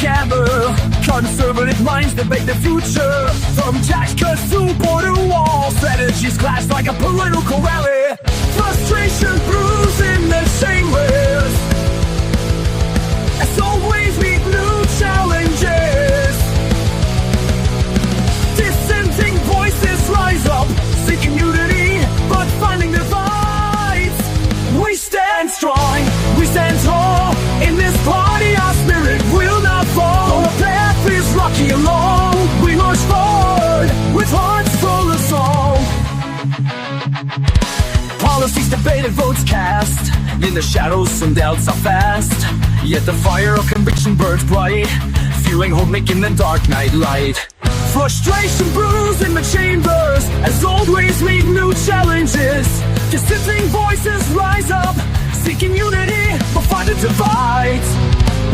together. Conservative minds debate the future. From tax cuts to border walls, strategies clash like a political rally. Frustration brews in the chambers. As always, meet new challenges. Dissenting voices rise up, seeking unity, but finding divides. We stand strong, we stand tall. In this party, our spirit will not fall. The path is rocky and long. We march forward with hearts full of song. Policies debated, votes cast. In the shadows, some doubts are fast. Yet the fire of conviction burns bright, fueling hope, making the dark night light. Frustration brews in the chambers, as old ways meet new challenges. Dissenting voices rise up, seeking unity, but find the divides.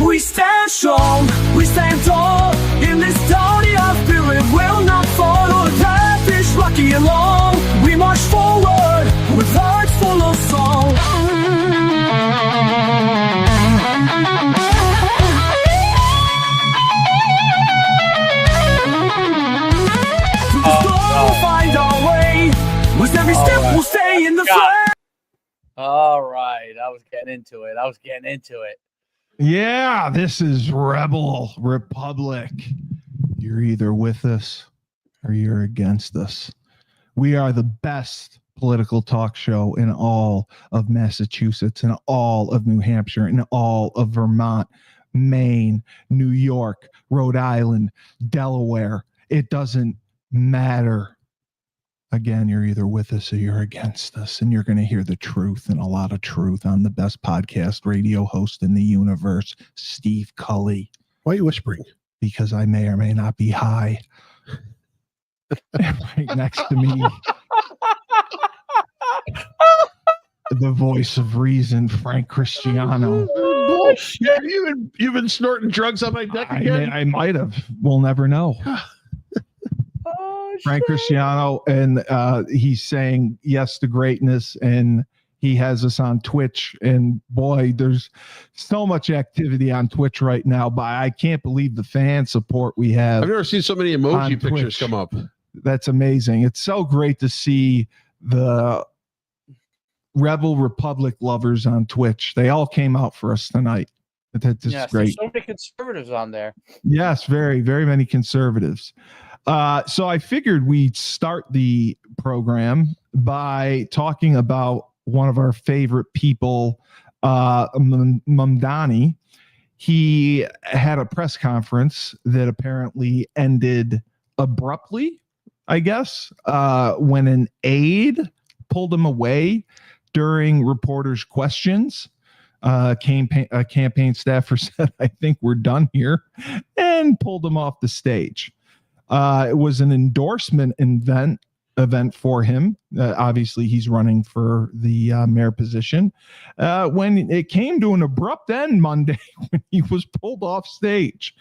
We stand strong, we stand tall. In this party, our spirit will not fall. The path is rocky and long. We march forward with hearts full of song. We'll find our way. With every step, we'll stay in the fray. All right. I was getting into it. Yeah, this is Rebel Republic. You're either with us or you're against us. We are the best political talk show in all of Massachusetts, in all of New Hampshire, in all of Vermont, Maine, New York, Rhode Island, Delaware. It doesn't matter. Again, you're either with us or you're against us, and you're going to hear the truth and a lot of truth on the best podcast radio host in the universe, Steve Cully. Why are you whispering? Because I may or may not be high. Right next to me, the voice of reason, Frank Cristiano. Bullshit. You've been snorting drugs on my deck again? I might have. We'll never know. Frank Cristiano, and he's saying yes to greatness, and he has us on Twitch, and boy, there's so much activity on Twitch right now, but I can't believe the fan support we have. I've never seen so many emoji pictures Twitch. come up. That's amazing. It's so great to see the Rebel Republic lovers on Twitch. They all came out for us tonight. That's Yes, great. there's so many conservatives on there. Yes, very, very many conservatives. So I figured we'd start the program by talking about one of our favorite people, Mamdani. He had a press conference that apparently ended abruptly, I guess, when an aide pulled him away during reporters' questions. Campaign staffer said, "I think we're done here," and pulled him off the stage. It was an endorsement event for him. Obviously, he's running for the mayor position. When it came to an abrupt end Monday, when he was pulled off stage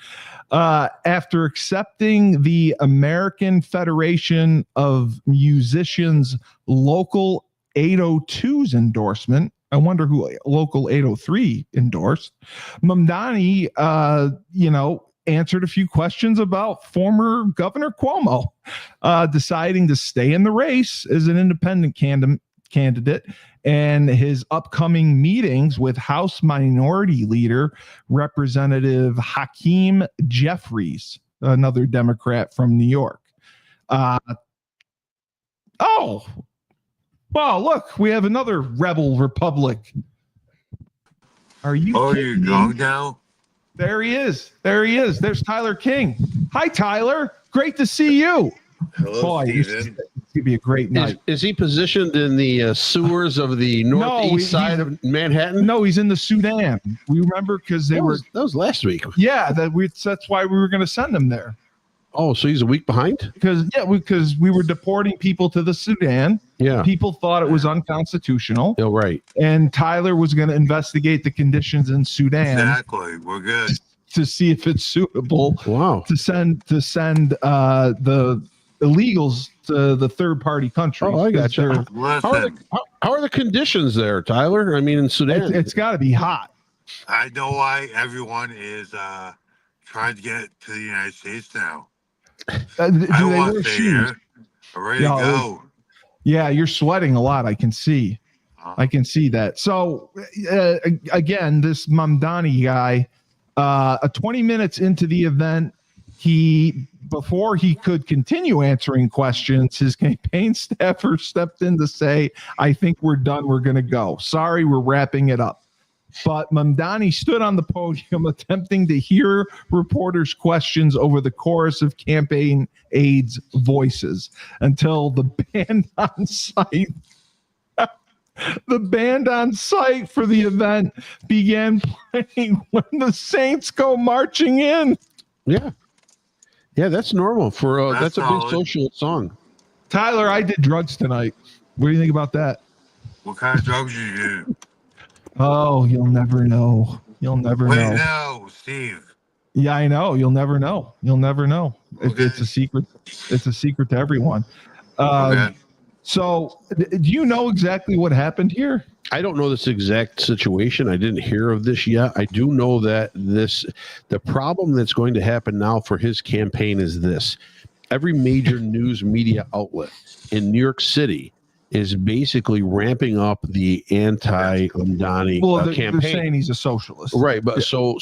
after accepting the American Federation of Musicians Local 802's endorsement. I wonder who Local 803 endorsed. Mamdani, answered a few questions about former Governor Cuomo deciding to stay in the race as an independent candidate, and his upcoming meetings with House Minority Leader Representative Hakeem Jeffries, another Democrat from New York. Well, look, we have another Rebel Republic. Are you? Oh, you're drunk now? There he is. There's Tyler King. Hi, Tyler. Great to see you. Hello, Boy, Steven. It's going to be a great night. Is he positioned in the sewers of the northeast side of Manhattan? No, he's in the Sudan. We remember because that was last week. Yeah, that's why we were going to send him there. Oh, so he's a week behind? Because we were deporting people to the Sudan. Yeah. People thought it was unconstitutional. Oh, right. And Tyler was going to investigate the conditions in Sudan. Exactly. We're good. To see if it's suitable. Wow. To send the illegals to the third party countries. Oh, I got you. Listen, How are the conditions there, Tyler? I mean, in Sudan. It's got to be hot. I know why everyone is trying to get to the United States now. Do I they want wear to stay shoes? here. I'm ready Yeah, to go. Yeah, you're sweating a lot. I can see. I can see that. So again, this Mamdani guy, 20 minutes into the event, before he could continue answering questions, his campaign staffer stepped in to say, "I think we're done. We're going to go. Sorry, we're wrapping it up." But Mamdani stood on the podium attempting to hear reporters' questions over the chorus of campaign aides' voices until the band on site for the event began playing When the Saints Go Marching In. Yeah. Yeah, that's normal for that's a big solid. social song. Tyler, I did drugs tonight. What do you think about that? What kind of drugs you do? Oh, you'll never know. You'll never Wait, know. no, Steve. Yeah, I know. You'll never know. You'll never know. Okay. It's a secret. It's a secret to everyone. Okay. So, do you know exactly what happened here? I don't know this exact situation. I didn't hear of this yet. I do know that the problem that's going to happen now for his campaign is this. Every major news media outlet in New York City is basically ramping up the anti-Mamdani campaign. They're saying he's a socialist. Right, but so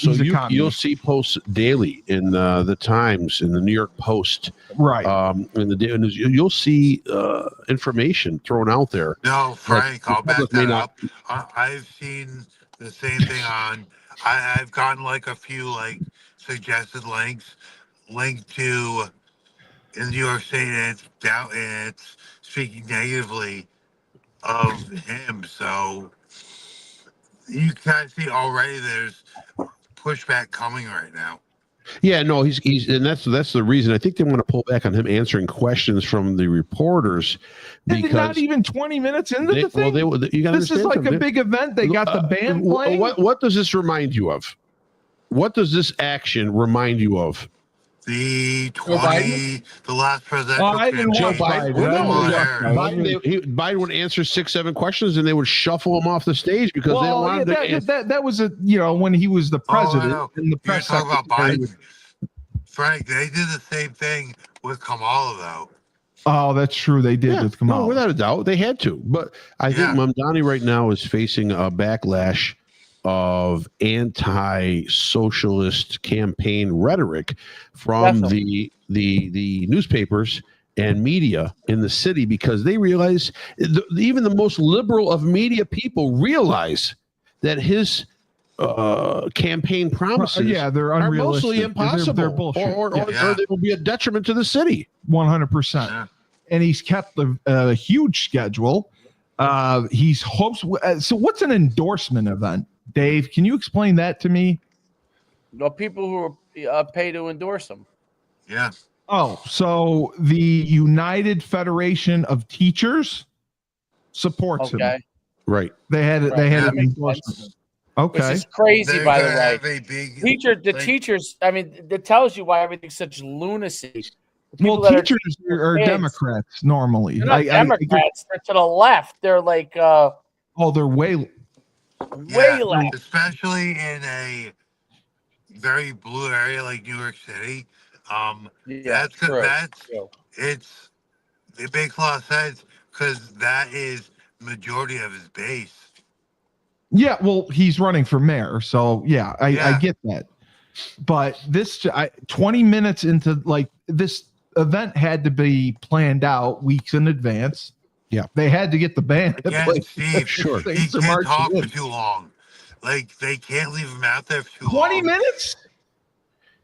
you'll see posts daily in the Times, in the New York Post, right? In the daily news, you'll see information thrown out there. No, Frank, I'll back may that not- up. I've seen the same thing on. I've gotten like a few like suggested links linked to in New York State, and it's down and it's speaking negatively of him. So you kind of see already there's pushback coming right now. Yeah, no, he's and that's the reason. I think they want to pull back on him answering questions from the reporters because not even 20 minutes into the thing. You got to this is like a big event. They got the band playing. What does this remind you of? What does this action remind you of? The last presidential campaign. Joe Biden. Biden would answer 6-7 questions and they would shuffle him off the stage because they wanted that was when he was the president and the press talking about Biden. Frank, they did the same thing with Kamala though. Oh, that's true. They did with Kamala. No, without a doubt, they had to. But I think Mamdani right now is facing a backlash of anti-socialist campaign rhetoric from the newspapers and media in the city because they realize even the most liberal of media people realize that his campaign promises they're are unrealistic. mostly impossible they're bullshit. or they will be a detriment to the city. 100%. And he's kept a huge schedule. He's hopes. So what's an endorsement event? Dave, can you explain that to me? The people who are paid to endorse them. Yeah. Oh, so the United Federation of Teachers supports him. Right. They had an endorsement. Okay. Which is crazy, They're by the gonna way. have a big, Teachers, I mean, that tells you why everything's such lunacy. Well, teachers are Democrats normally. They're not Democrats. They're to the left. They're like they're way left. Especially in a very blue area like New York City. It makes a lot of sense because that is majority of his base. Yeah, well, he's running for mayor, so I get that. But 20 minutes into this event had to be planned out weeks in advance. Yeah, they had to get the band. Steve, sure. He can't talk for too long. Like they can't leave him out there for too 20 long. minutes?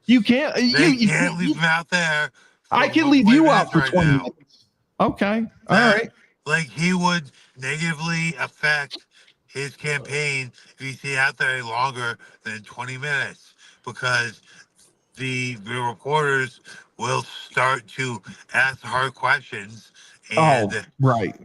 You can't. They can't leave him out there. I can leave you out for 20 minutes. Okay, all right. Like he would negatively affect his campaign if he stayed out there any longer than 20 minutes because the reporters will start to ask hard questions. And right.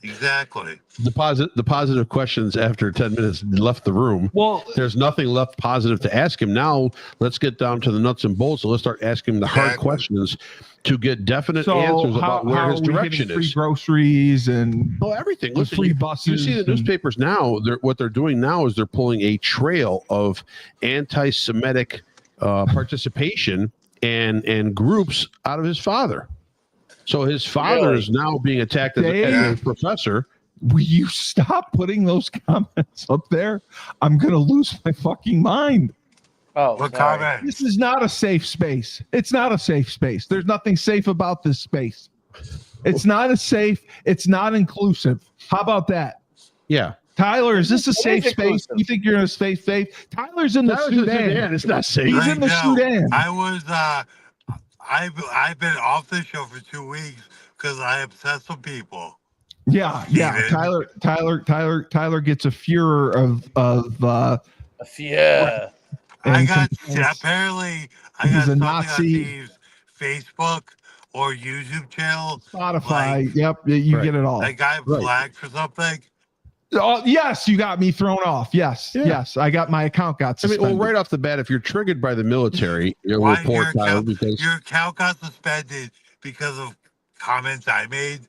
Exactly. The positive questions after 10 minutes left the room. Well, there's nothing left positive to ask him. Now let's get down to the nuts and bolts. So let's start asking him the hard questions to get definite answers about where his direction is. Free groceries and everything. Listen, free buses. You see the newspapers now. What they're doing now is they're pulling a trail of anti-Semitic participation and groups out of his father. So his father Really? is now being attacked as a professor. Will you stop putting those comments up there? I'm going to lose my fucking mind. Oh, What sorry. comment? This is not a safe space. It's not a safe space. There's nothing safe about this space. It's not a safe. It's not inclusive. How about that? Yeah. Tyler, is this a It is safe space? inclusive. You think you're in a safe space? Tyler's in the Sudan. It's not safe. He's in the Sudan. I was I've been off the show for 2 weeks because I upset some people. Yeah. Steven. Tyler gets a furor of Yeah. I got complaints. apparently I He's got a something Nazi. on Steve's Facebook or YouTube channel. Spotify. Like, Yep, you Right. get it all. I got flagged for something. Oh, yes, you got me thrown off. Yes, Yeah. yes, I got my account got I mean, suspended. well, right off the bat, if you're triggered by the military, you'll Why report Tyler because your account got suspended because of comments I made?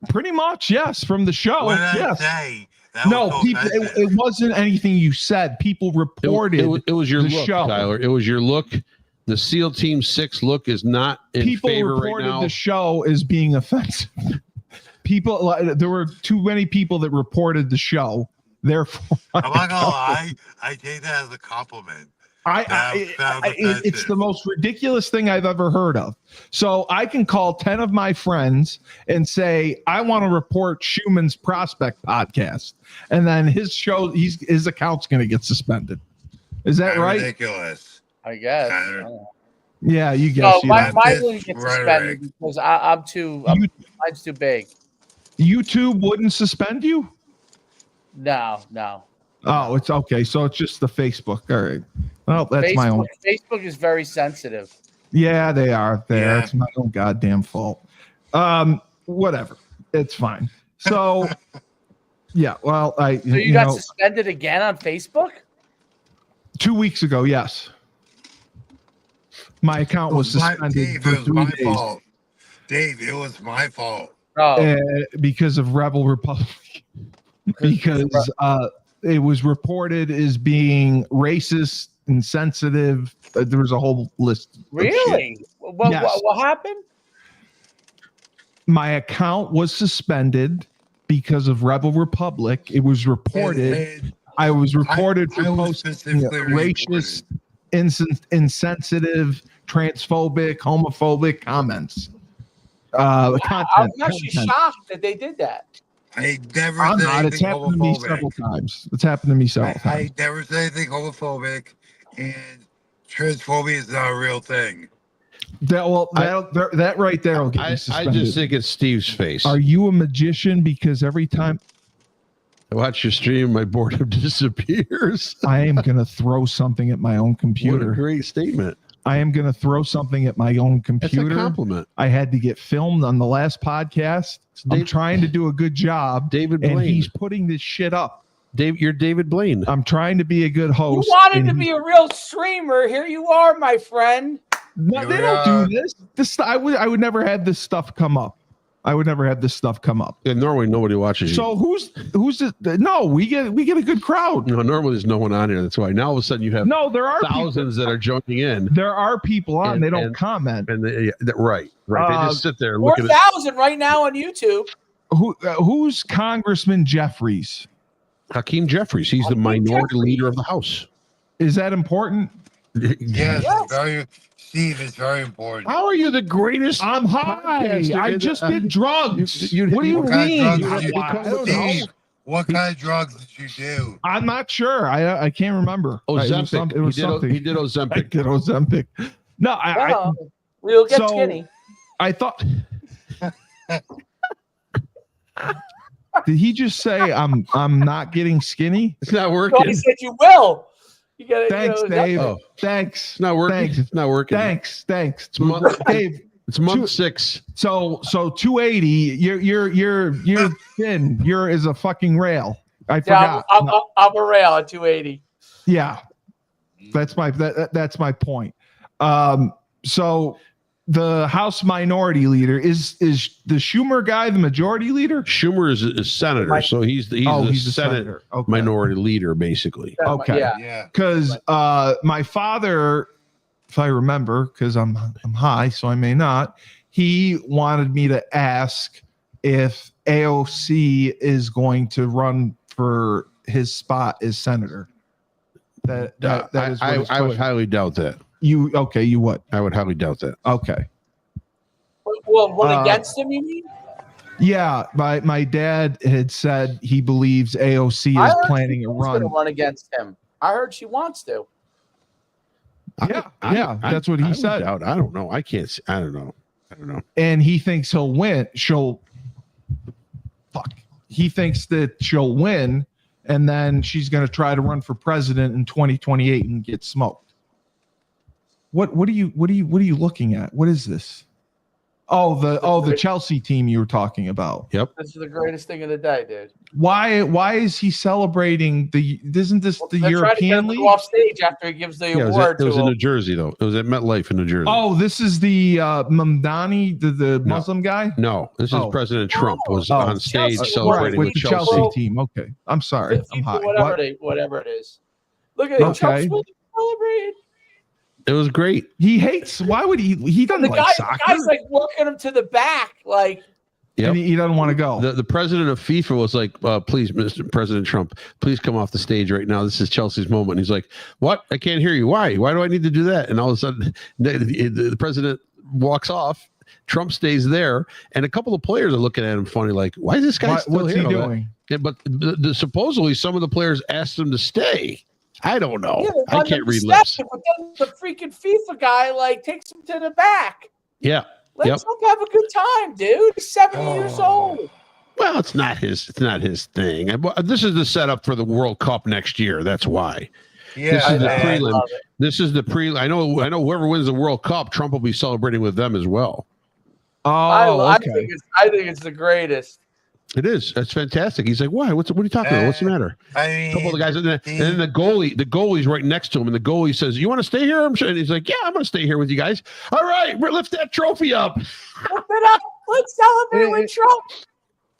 Pretty much, yes, from the show. What did Yes. I say? That No, was so people, offensive. it wasn't anything you said. People reported. it was your the look, show. Tyler. It was your look. The SEAL Team 6 look is not in People favor right reported now. the show as being offensive. People, there were too many people that reported the show. Therefore, I'm not gonna lie. I take that as a compliment. it's the most ridiculous thing I've ever heard of. So I can call 10 of my friends and say, I want to report Schumann's Prospect podcast. And then his show, his account's going to get suspended. Is that That's right? ridiculous. I guess. Tyler. Yeah, you guess. No, you know. mine wouldn't get suspended Rhetoric. because mine's too big. YouTube wouldn't suspend you? No. Oh, it's okay. So it's just the Facebook. All right. Well, that's my own. Facebook is very sensitive. Yeah, they are there. Yeah. It's my own goddamn fault. Whatever. It's fine. So, yeah. Well, So you got suspended again on Facebook? 2 weeks ago. Yes, my account was suspended Dave, for it was 3 my days fault. Dave, it was my fault. Oh, because of Rebel Republic. Because it was reported as being racist, insensitive. There was a whole list. Of really? shit. What happened? My account was suspended because of Rebel Republic. It was reported. And I was reported for I was posting specifically racist, insensitive, transphobic, homophobic comments. Content. I'm actually shocked that they did that. I never I'm said not. It's anything happened to me several homophobic. times. It's happened to me several I times. never said anything homophobic, and transphobia is not a real thing. That right there will get you I suspended. just think it's Steve's face. Are you a magician? Because every time I watch your stream, my boredom disappears. I am going to throw something at my own What a computer. great statement. I am going to throw something at my own That's a computer. compliment. I had to get filmed on the last podcast. I'm Dave- trying to do a good job, David and Blaine. he's putting this shit up. You're David Blaine. I'm trying to be a good You host. wanted and to be a real streamer. Here you are, my friend. No, they don't do this. I would never have this stuff come up. I would never have this stuff come up. Yeah, normally nobody watches you. So who's this? No, we get a good crowd. No, normally there's no one on here. That's why. Now all of a sudden you have No, there are thousands that are joining in. People, there are people on. And- they don't and- comment. And right. They just sit there and 4,000 right now on YouTube. Who's Congressman Jeffries? Hakeem Jeffries. He's the minority leader of the House. Is that important? Yes, Yes. Steve, it's very important. How are you the greatest? I'm high. podcaster I in just the- did drugs. you- What do you What kind mean? of drugs did you I don't do? know. Steve, what kind of drugs did you do? I'm not sure. I can't remember. It was Ozempic. something. He did I Ozempic. did Ozempic. No, Well, we'll get so- skinny. I thought. Did he just say I'm not getting skinny? It's not No, working. he said you will. You got Thanks, Dave. Oh. Thanks. It's not working. Thanks. It's not working. Thanks. It's month, Dave. it's month 6. So 280. You're thin. You're is a fucking rail. I Yeah, forgot. I'm a rail at 280. Yeah, that's my point. So the House Minority Leader. Is the Schumer guy the Majority Leader? Schumer is senator, so he's the he's a Senate senator. Okay. minority leader, basically. Okay. Yeah. Because my father, if I remember, because I'm high, so I may not, he wanted me to ask if AOC is going to run for his spot as senator. That is what his I would question- highly doubt that. You what? I would highly doubt that. Okay. Well, run against him, you mean? Yeah, my dad had said he believes AOC I is heard planning she a wants run. to run against him. I heard she wants to. Yeah, that's what he said. I don't know. I can't. I don't know. And he thinks he'll win. He thinks that she'll win, and then she's going to try to run for president in 2028 and get smoked. What are you looking at? What is this? The Chelsea team you were talking about. Yep. This is the greatest thing of the day, dude. Why is he celebrating isn't this the They're trying to get European him to League? go off stage after he gives the award it was to in him. New Jersey, though. It was at MetLife in New Jersey. Oh, this is the Mamdani, the Muslim guy? No, this is President Trump was Oh. on stage Chelsea, celebrating with with the Chelsea. Chelsea team. Okay. I'm sorry. 50, I'm high. whatever it is. Look at him. Okay. Trump's really celebrating. It was great. He hates. Why would he? He doesn't The like soccer. guy's like working him to the back. Like, Yep. And he doesn't want to go. The president of FIFA was like, please, Mr. President Trump, please come off the stage right now. This is Chelsea's moment. And he's like, what? I can't hear you. Why? Why do I need to do that? And all of a sudden, the president walks off. Trump stays there. And a couple of players are looking at him funny, like, why is this guy still What's here? he doing? Yeah, but supposedly some of the players asked him to stay. I don't know. yeah, I can't read lips. lips. But then the freaking FIFA guy like takes him to the back. Yeah. Let Trump have a good time, dude. He's 70 years old. Well, it's not his thing. This is the setup for the World Cup next year. That's why. Yeah, This is the I prelim. love it. This is the pre. I know whoever wins the World Cup, Trump will be celebrating with them as well. Oh, okay. I think it's the greatest. It is. That's fantastic. He's like, why? What are you talking about? What's the matter? I A couple of the mean, guys, and then the goalie's right next to him, and the goalie says, "You want to stay here?" And he's like, "Yeah, I'm going to stay here with you guys." All right, lift that trophy up. Lift it up. Let's celebrate with Trump.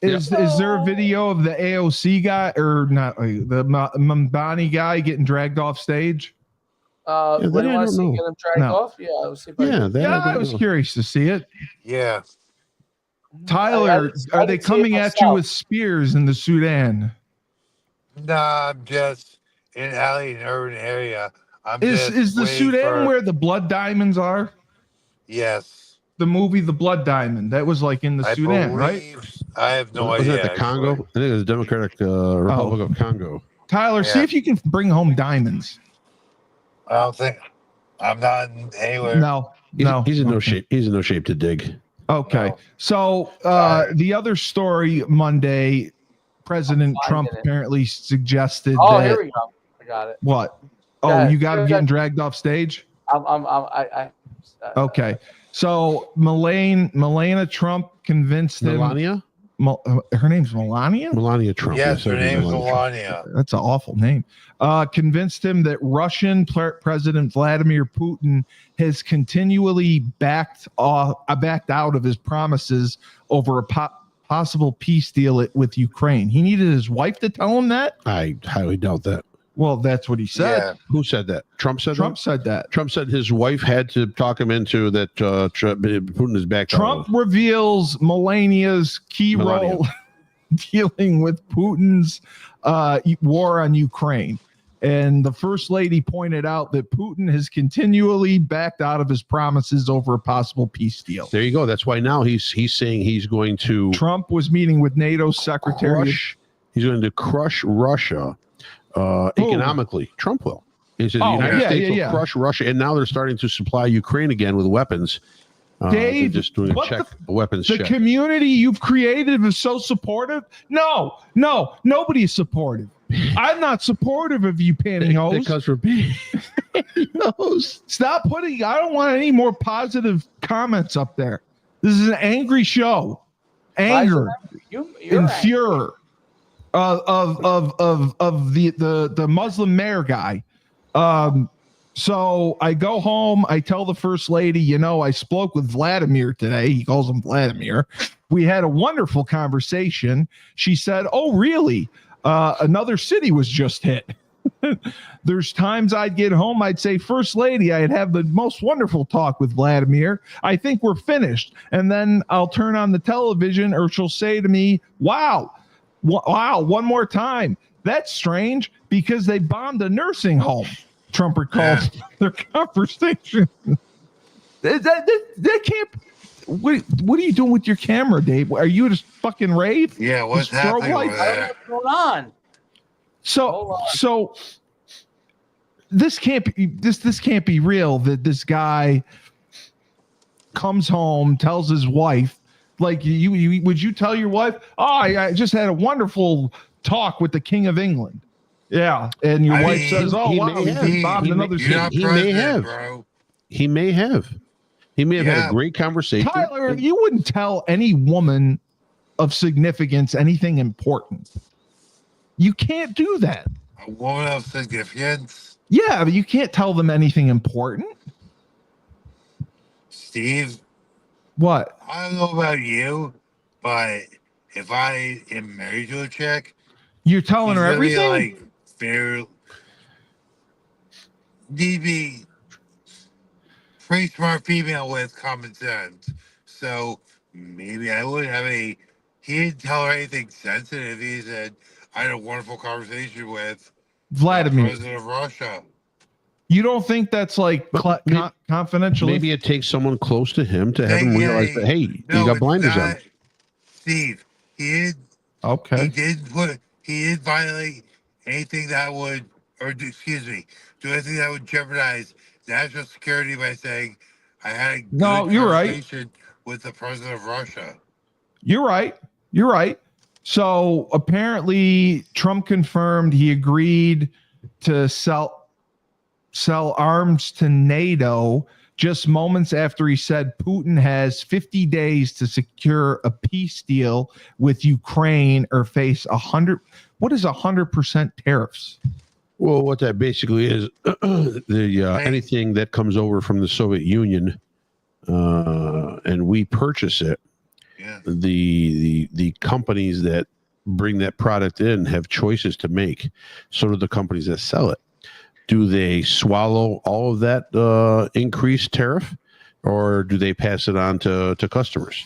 Is there a video of the AOC guy or not the Mamdani guy getting dragged off stage? What do that you I want to don't see? know. Get him dragged No. off? Yeah, let's see if I was curious to see it. yeah. Tyler, I are they didn't see it coming at you myself. with spears in the Sudan? Nah, I'm just in alley and urban area. Is the Sudan where the blood diamonds are? Yes. The movie The Blood Diamond. That was like in the Sudan, right? I have no Was idea. that the Congo? I think it was the Democratic Republic of Congo. Tyler, see Yeah. if you can bring home diamonds. I don't think I'm not anywhere. No. He's in no shape. He's in no shape to dig. Okay. No. So Sorry. the other story Monday, President I'm Trump finding it. apparently suggested Oh, that here we go. I got it. what? Oh, Yeah, you got him sure. getting dragged off stage? Okay. So Melania Trump convinced him. Melania? Her name's Melania? Melania Trump. Yes, her name is Trump. Melania. That's an awful name. Convinced him that Russian President Vladimir Putin has continually backed out of his promises over a possible peace deal with Ukraine. He needed his wife to tell him that? I highly doubt that. Well, that's what he said. Yeah. Who said that? Trump said Trump that? said that. Trump said his wife had to talk him into that Putin is back. Trump reveals Melania's key Melania. role dealing with Putin's war on Ukraine. And the first lady pointed out that Putin has continually backed out of his promises over a possible peace deal. There you go. That's why now he's saying he's going to Trump was meeting with NATO Secretary. he's going to crush Russia economically. Trump will. He said the Oh, United yeah, States yeah. will crush Russia, and now they're starting to supply Ukraine again with weapons. They're Dave, just doing a what check, a weapons The check. community you've created is so supportive. No, nobody's supportive. I'm not supportive of you pantyhose. Because we're being pantyhose. Stop putting. I don't want any more positive comments up there. This is an angry show. Anger You're and right. furor of the Muslim mayor guy. So I go home. I tell the first lady, I spoke with Vladimir today. He calls him Vladimir. We had a wonderful conversation. She said, "Oh, really? Another city was just hit." There's times I'd get home, I'd say, "First lady, I'd have the most wonderful talk with Vladimir. I think we're finished." And then I'll turn on the television, or she'll say to me, wow, one more time. That's strange because they bombed a nursing home. Trump recalls their conversation. That can't. What are you doing with your camera, Dave? Are you just fucking rave? Yeah, what's happening over there? What's going on? So this can't be this can't be real. That this guy comes home, tells his wife, like, you would you tell your wife, "Oh, I just had a wonderful talk with the King of England." Yeah, and your wife says, "Oh, wow, he bombed another city." He may have. Bro. He may have had a great conversation. Tyler, you wouldn't tell any woman of significance anything important. You can't do that. A woman of significance? Yeah, but you can't tell them anything important. Steve? What? I don't know about you, but if I am married to a chick, You're telling her really, everything? like, very need to be pretty smart female with common sense. So maybe I would have he didn't tell her anything sensitive. He said, "I had a wonderful conversation with Vladimir. the president of Russia." You don't think that's like confidential? Maybe it takes someone close to him to have him realize that, hey, no, you got it's blinders not, on. Steve, he Okay. didn't violate anything that would, or excuse me, do anything that would jeopardize national security by saying, "I had a good conversation with the president of Russia." You're right. So apparently Trump confirmed he agreed to sell arms to NATO just moments after he said Putin has 50 days to secure a peace deal with Ukraine or face 100% tariffs. Well, what that basically is, anything that comes over from the Soviet Union, and we purchase it, the companies that bring that product in have choices to make. So do the companies that sell it. Do they swallow all of that increased tariff, or do they pass it on to customers,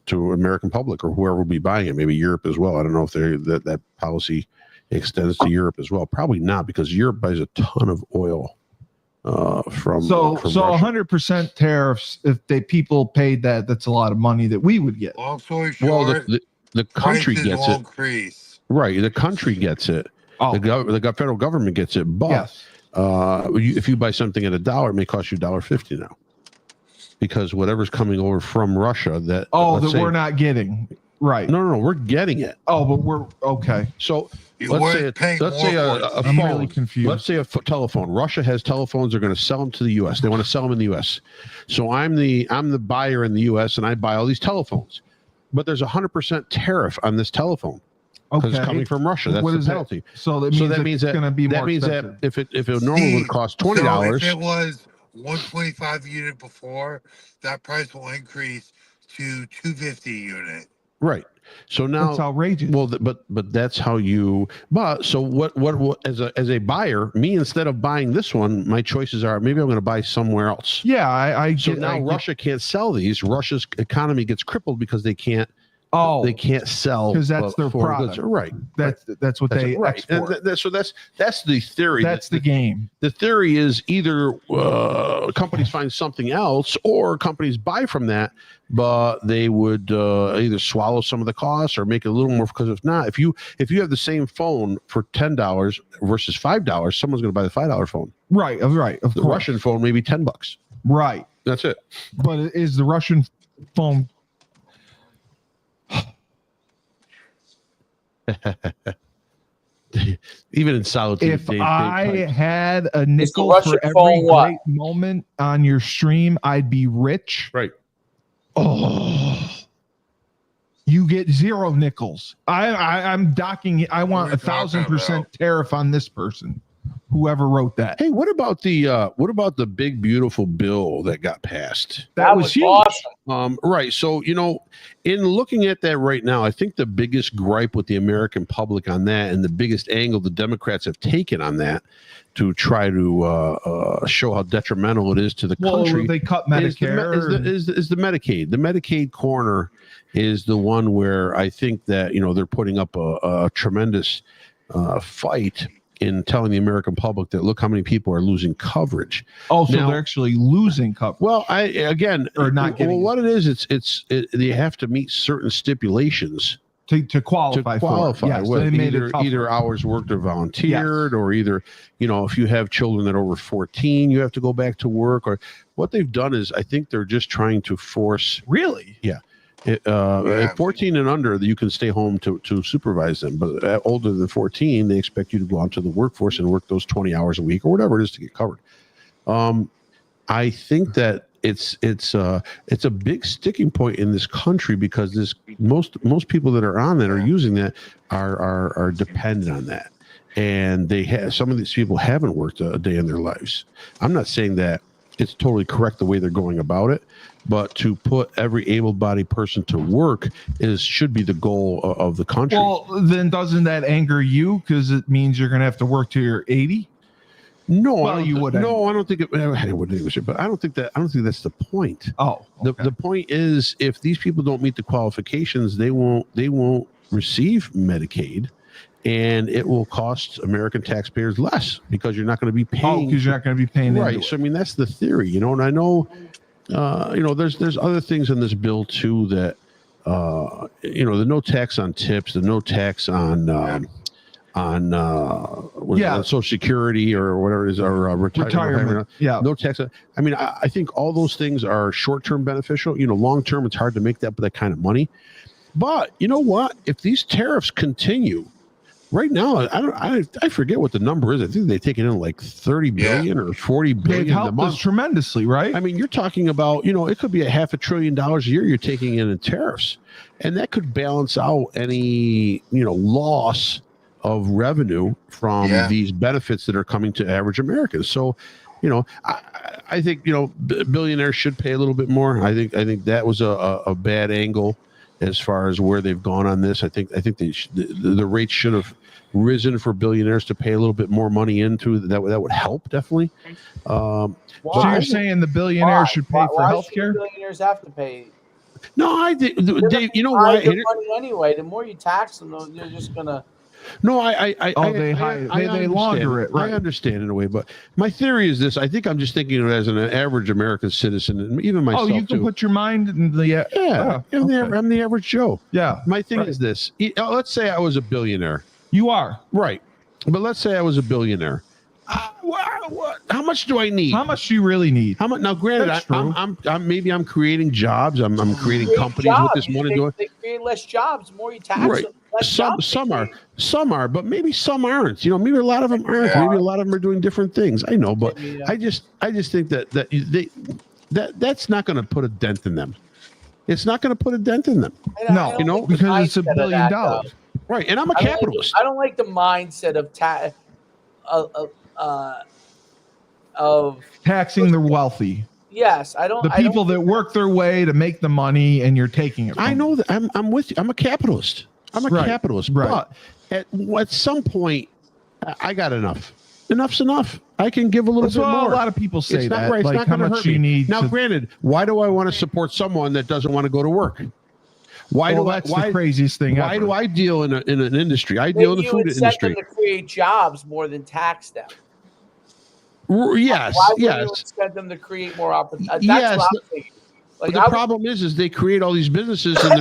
to American public, or whoever will be buying it? Maybe Europe as well. I don't know if that policy extends to Europe as well. Probably not, because Europe buys a ton of oil from Russia. 100% tariffs. If people paid that's a lot of money that we would get. Long story short, the country gets it. Increase. Right, the country gets it. Oh. The federal government gets it, but yes. If you buy something at $1, it may cost you $1.50 now, because whatever's coming over from Russia that we're not getting. Right. No, we're getting it. Oh, but we're okay. So let's say a phone. I'm really confused. Let's say a telephone. Russia has telephones. They're going to sell them to the U.S. They want to sell them in the U.S. So I'm the buyer in the U.S. and I buy all these telephones, but there's 100% tariff on this telephone. Because it's coming from Russia. That's the penalty. So that means it's going to be more expensive. That if it normally would cost $20, so if it was 125 unit before, that price will increase to 250 unit. Right. So now that's outrageous. Well, but that's how you. But so what as a buyer, me, instead of buying this one, my choices are maybe I'm going to buy somewhere else. Yeah, So now Russia can't sell these. Russia's economy gets crippled because they can't. They can't sell because that's their product, right? That's what they export. And so that's the theory. That's the game. The theory is either companies find something else, or companies buy from that, but they would either swallow some of the costs or make it a little more. Because if not, if you have the same phone for $10 versus $5, someone's going to buy the $5 phone. Right. Of the course. Russian phone maybe $10. Right. That's it. But is the Russian phone? Even in solitude, if I had a nickel for every great moment on your stream, I'd be rich. Right. Oh, you get 0 nickels. I'm docking. I want 1,000% tariff on this person. whoever wrote that. Hey, what about the big beautiful bill that got passed? That was huge. awesome. Right. So, in looking at that right now, I think the biggest gripe with the American public on that, and the biggest angle the Democrats have taken on that to try to show how detrimental it is to the country. They cut Medicare. Is the Medicaid. The Medicaid corner is the one where I think that, they're putting up a tremendous fight in telling the American public that look how many people are losing coverage. Oh, so they're actually losing coverage. Well, or not getting. Well, what it is, they have to meet certain stipulations to qualify for it. Yes, with they made either hours worked or volunteered, or either, if you have children that are over 14, you have to go back to work. Or what they've done is, I think they're just trying to force. Really? Yeah. At 14 and under, you can stay home to supervise them. But older than 14, they expect you to go out to the workforce and work those 20 hours a week or whatever it is to get covered. I think that it's a big sticking point in this country, because most people that are on that are using that are dependent on that, and some of these people haven't worked a day in their lives. I'm not saying that it's totally correct the way they're going about it, but to put every able-bodied person to work should be the goal of the country. Well, then doesn't that anger you, because it means you're going to have to work till you're 80? No, well, you would. No, I don't think it would. But I don't think that's the point. Oh, okay. The point is, if these people don't meet the qualifications, they won't receive Medicaid. And it will cost American taxpayers less, because you're not going to be paying. Oh, because you're not going to be paying. Right. So, that's the theory, and I know, there's other things in this bill too that, the no tax on tips, the no tax on Social Security or whatever it is, or retirement. Yeah. No tax. I think all those things are short-term beneficial. Long-term, it's hard to make that kind of money. But you know what? If these tariffs continue, right now, I forget what the number is. I think they've taken in like 30 billion or 40 billion. They've helped us tremendously, right? You're talking about, it could be $500 billion a year you're taking in tariffs, and that could balance out any, loss of revenue from these benefits that are coming to average Americans. So, I think, billionaires should pay a little bit more. I think that was a bad angle as far as where they've gone on this. I think the rates should have risen for billionaires to pay a little bit more money into that would help, definitely. So you're saying the billionaires should pay for healthcare? Billionaires have to pay. No, I think, Dave. You know why? Money anyway. The more you tax them, they're just gonna. No, they launder it. Right? I understand in a way, but my theory is this. I think I'm just thinking of it as an average American citizen, and even myself. Oh, you can put your mind in the I'm the average Joe. Yeah. My thing is this. Let's say I was a billionaire. You are. Right. But let's say I was a billionaire. How much do I need? How much do you really need? How much? Now, granted, I'm creating jobs. I'm creating companies with this money. They create less jobs. The more you tax right. them, Some are, but maybe some aren't. Maybe a lot of them aren't. Maybe a lot of them are doing different things. I know, but I just think that's not going to put a dent in them. It's not going to put a dent in them. No, because it's $1 billion. Right, and I'm a capitalist. I don't like the mindset of taxing the wealthy. Yes, I don't. The people that work their way to make the money, and you're taking it. I know that. I'm with you. I'm a capitalist. Capitalist. Right. But at some point, I got enough. Enough's enough. I can give a little bit more. A lot of people say it's that. Not right. It's like not going to hurt me. Need now, granted, why do I want to support someone that doesn't want to go to work? That's the craziest thing Why ever. do I deal in an industry? I deal in the food industry. Them to create jobs more than tax them. Yes. Why would you incent them to create more opportunities? That's what I'm thinking. But the problem is they create all these businesses, and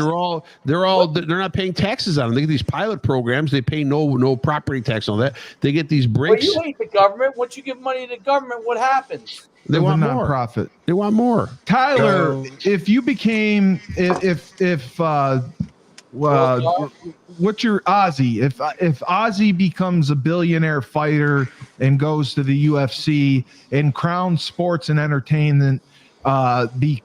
they're not paying taxes on them. They get these pilot programs. They pay no property tax on that. They get these breaks. Well, you hate the government. Once you give money to the government, what happens? They want more. Nonprofit. They want more. Tyler, if you became what's your Ozzy? If Ozzy becomes a billionaire fighter and goes to the UFC, and Crown Sports and Entertainment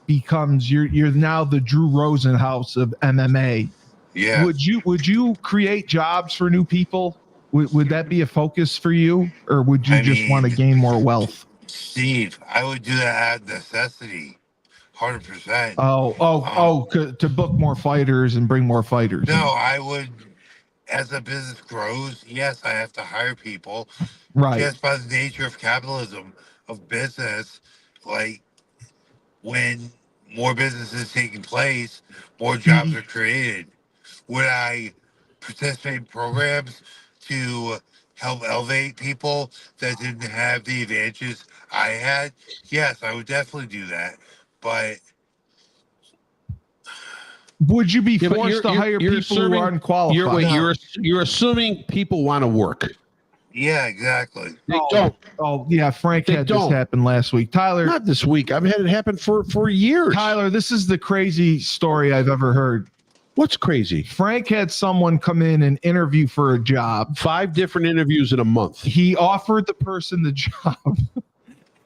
becomes you're now the Drew Rosenhaus of MMA. Yeah. Would you create jobs for new people? Would that be a focus for you, or would you just want to gain more wealth? Steve, I would do that out of necessity, 100%. To book more fighters and bring more fighters. No, I would. As the business grows, yes, I have to hire people. Right. Just by the nature of capitalism, of business, like when more business is taking place, more jobs are created. Would I participate in programs to help elevate people that didn't have the advantages I had? Yes, I would definitely do that. But would you be forced to hire people who aren't qualified? You're assuming people want to work. yeah, exactly. They don't. Oh yeah, Frank had this happen last week. Tyler, Not this week. I've had it happen for years. Tyler, this is the crazy story I've ever heard. What's crazy? Frank had someone come in and interview for a job. 5 different interviews in a month. He offered the person the job,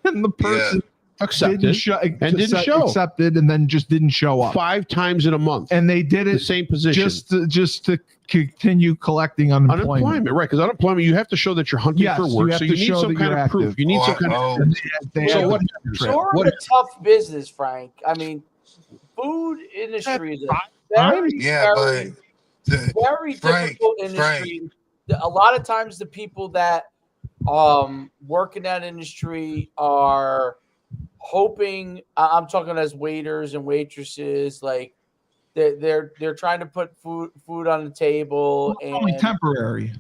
and the person accepted accepted, and then just didn't show up 5 times in a month. And they did it the same position just to continue collecting unemployment. Right? Because unemployment, you have to show that you're hunting for work, so you need some kind of proof. You need some kind of. So what? We're in a tough business, Frank. I mean, food industry is a very difficult industry. A lot of times, the people that work in that industry are hoping. I'm talking as waiters and waitresses, like they're trying to put food on the table, and only temporary.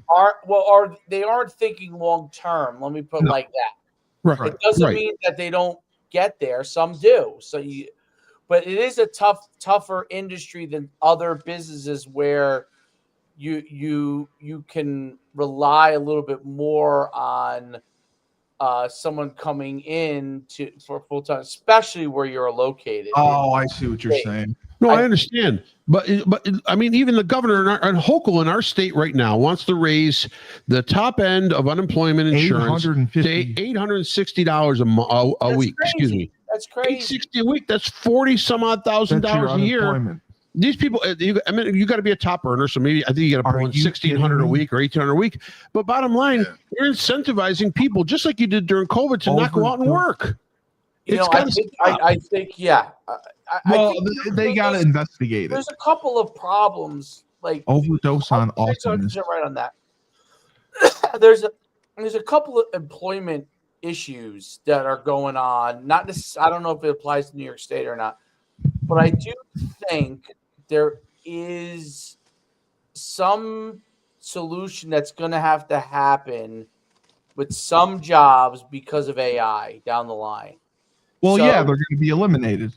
They aren't thinking long term. Let me put it like that. Right. It doesn't mean that they don't get there. Some do. But it is a tougher industry than other businesses where you can rely a little bit more on someone coming in for full time, especially where you're located. Oh, I see what you're saying. No, I understand, but I mean, even the governor and Hochul in our state right now wants to raise the top end of unemployment insurance to $860 a week. Excuse me. That's crazy. $860 a week. That's $40,000 a year. These people, you got to be a top earner. So maybe I think you got to pull in $1,600 a week or $1,800 a week. But bottom line, you're incentivizing people just like you did during COVID to not go out and work. I think they got to investigate it. There's a couple of problems, like overdose on awesomeness. Right on that. There's a couple of employment issues that are going on. Not this. I don't know if it applies to New York State or not, but I do think there is some solution that's going to have to happen with some jobs because of AI down the line. Well, they're going to be eliminated.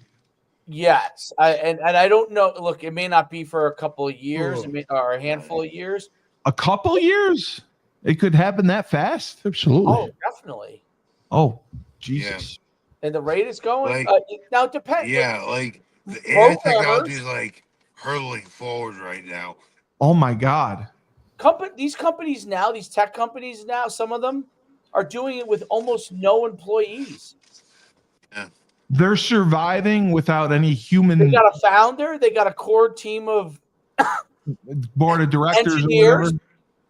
Yes, I don't know. Look, it may not be for a couple of years, or a handful of years. A couple of years? It could happen that fast? Absolutely. Oh, definitely. Oh, Jesus. And the rate is going. Now it depends. Yeah, like the AI technology is like hurtling forward right now. Oh my God. These companies now, these tech companies now, some of them are doing it with almost no employees. Yeah. They're surviving without any human. They got a founder. They got a core team of board of directors,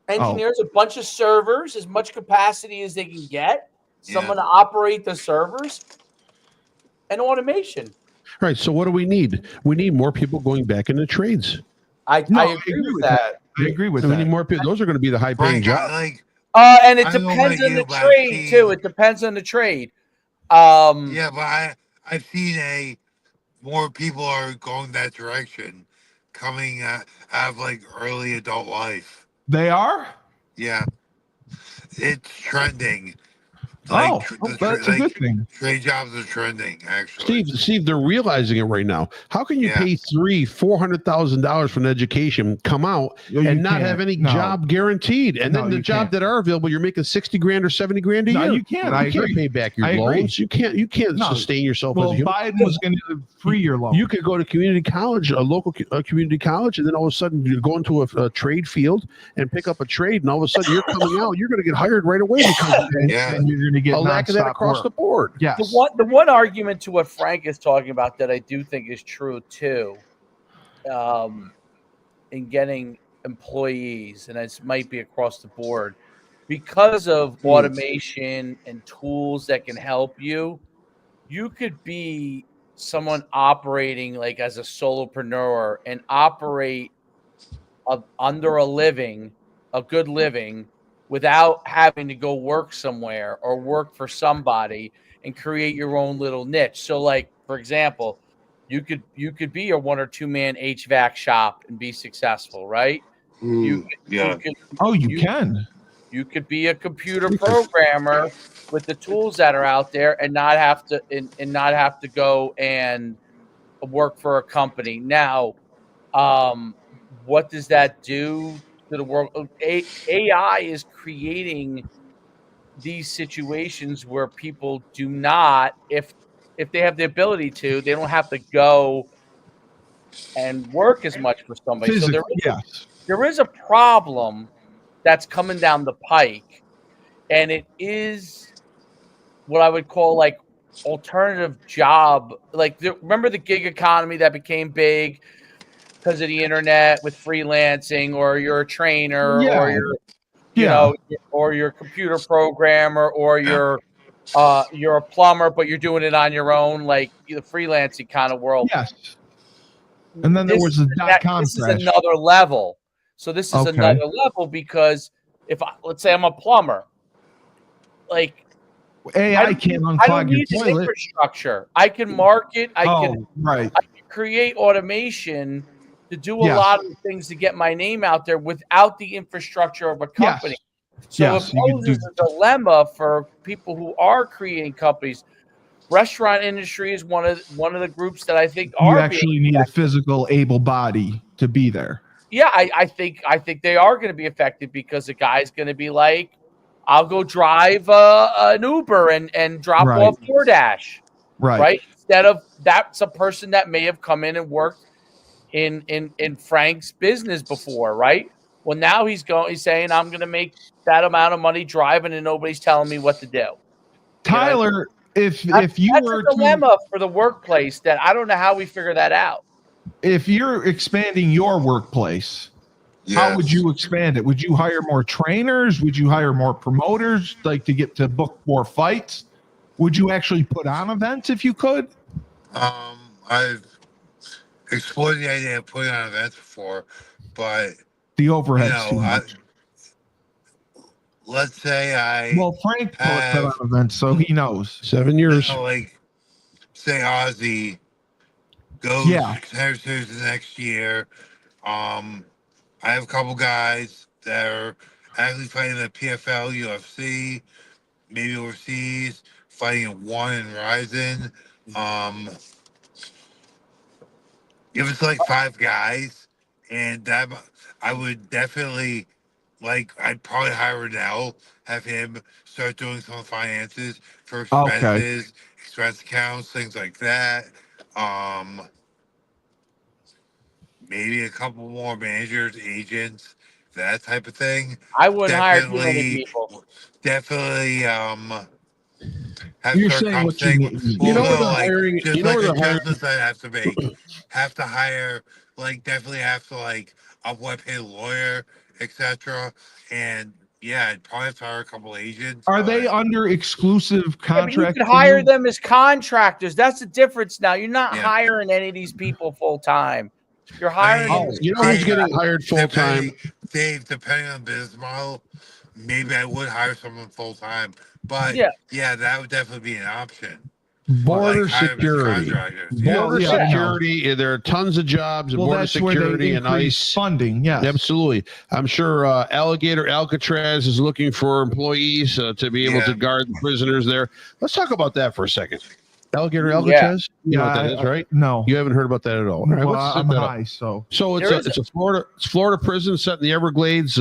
engineers, a bunch of servers, as much capacity as they can get. Someone to operate the servers, and automation. Right. So what do we need? We need more people going back into trades. I agree with that. I agree with that. We need more people. Those are going to be the high-paying jobs. And it depends on the trade too. It depends on the trade. Yeah, but I've seen more people are going that direction, coming out of like early adult life. They are? Yeah, it's trending. That's a good thing. Trade jobs are trending, actually. Steve, they're realizing it right now. How can you pay $400,000 for an education, come out and not have any job guaranteed, and then the job that are available, you're making $60,000 or $70,000 a year? No, you can't. You can't pay back your loans. You can't sustain yourself. Well, Biden was going to free your loan. You could go to community college, a local community college, and then all of a sudden you go into a trade field and pick up a trade, and all of a sudden you're coming out. You're going to get hired right away because and you're going to get a lack of that across the board. Yes. The one argument to what Frank is talking about that I do think is true too, in getting employees, and this might be across the board, because of automation and tools that can help you, you could be someone operating like as a solopreneur and operate under a good living, without having to go work somewhere or work for somebody and create your own little niche. So, like, for example, you could be a 1 or 2 man HVAC shop and be successful, right? You Yeah. you Can. you could be a computer programmer with the tools that are out there and not have to not have to go and work for a company. Now, what does that do to the world? AI is creating these situations where people do not, if they have the ability to, they don't have to go and work as much for somebody. So Physically, yes. there is a problem that's coming down the pike, and it is what I would call like alternative job. Like, remember the gig economy that became big because of the internet with freelancing, or you're a trainer, or you're a computer programmer, or you're a plumber, but you're doing it on your own, like the freelancing kind of world. Yes. And then there was the .com This is crash. another level. So this is Okay. another level, because let's say I'm a plumber, like, AI can't I don't unclog your need the toilet. infrastructure. I can market. I can right. create automation to do a Yes. lot of things to get my name out there without the infrastructure of a company. So Yes, it you could poses a dilemma for people who are creating companies. Restaurant industry is one of the groups that I think You are actually need a physical, able body to be there. Yeah, I think they are going to be affected, because the guy's going to be like, I'll go drive an Uber and drop Right. off DoorDash. Right. Instead of, that's a person that may have come in and worked in Frank's business before, right? Well, now he's saying, I'm going to make that amount of money driving, and nobody's telling me what to do. Tyler, if you that's were a dilemma for the workplace that I don't know how we figure that out. if you're expanding your workplace, how would you expand it? Would you hire more trainers? Would you hire more promoters, like to get to book more fights? Would you actually put on events if you could? I've explored the idea of putting on events before, but The overhead's too much. Let's say Frank put on events, so he knows. 7 years. Like, say Ozzy goes to the next year. I have a couple guys that are actually fighting the PFL, UFC, maybe overseas, fighting in One and Ryzen. If it's like 5 guys, and that, I would definitely, like, I'd probably hire Renell, have him start doing some finances for expenses, expense accounts, things like that. Maybe a couple more managers, agents, that type of thing. I wouldn't hire too many people. Definitely, have You're saying what you need. You know where the hiring, just you know like where the hiring, adjustments I have to make. Have to hire, like, definitely have to, like, upweb pay a lawyer, etc. And yeah, I'd probably have to hire a couple agents. Are they under exclusive contract? You could hire them as contractors. That's the difference now. You're not hiring any of these people full time. You're hiring. You know who's getting hired full time? Dave, depending on the business model, maybe I would hire someone full time. But yeah, that would definitely be an option. Border security. Border security. There are tons of jobs in border security and ICE funding. Yes, absolutely. I'm sure Alligator Alcatraz is looking for employees to be able to guard the prisoners there. Let's talk about that for a second. Alligator Alcatraz. You know what that is, right? No, you haven't heard about that at all. All right, well, I'm high, so it's a Florida prison set in the Everglades.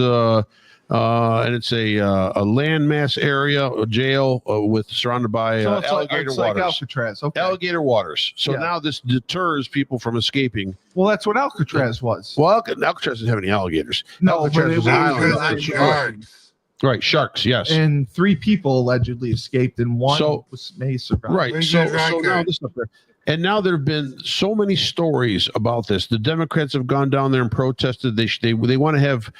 And it's a landmass area, a jail with surrounded by alligator waters. Like Alcatraz, alligator waters. So now this deters people from escaping. Well, that's what Alcatraz was. Well, Alcatraz doesn't have any alligators. No, Alcatraz was an island. Sharks. Right, sharks. Yes, and 3 people allegedly escaped, and one may survive. Right. So now this up there. And now there have been so many stories about this. The Democrats have gone down there and protested. They want to have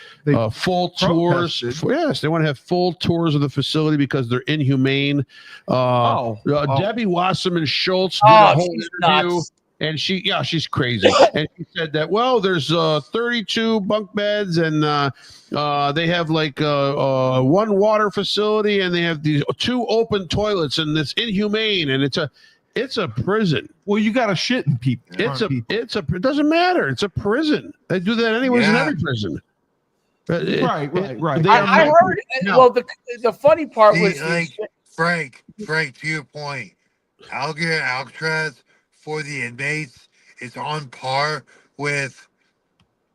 full tours. Yes, they want to have full tours of the facility because they're inhumane. Debbie Wasserman Schultz did a whole interview. Nuts. And she's crazy. And she said that, well, there's 32 bunk beds, and they have like one water facility, and they have these 2 open toilets, and it's inhumane, and it's a prison. Well, you got to shit in people. It doesn't matter. It's a prison. They do that anyways in every prison. Right. I heard. Well, the funny part was Frank. To your point, Alligator Alcatraz for the inmates is on par with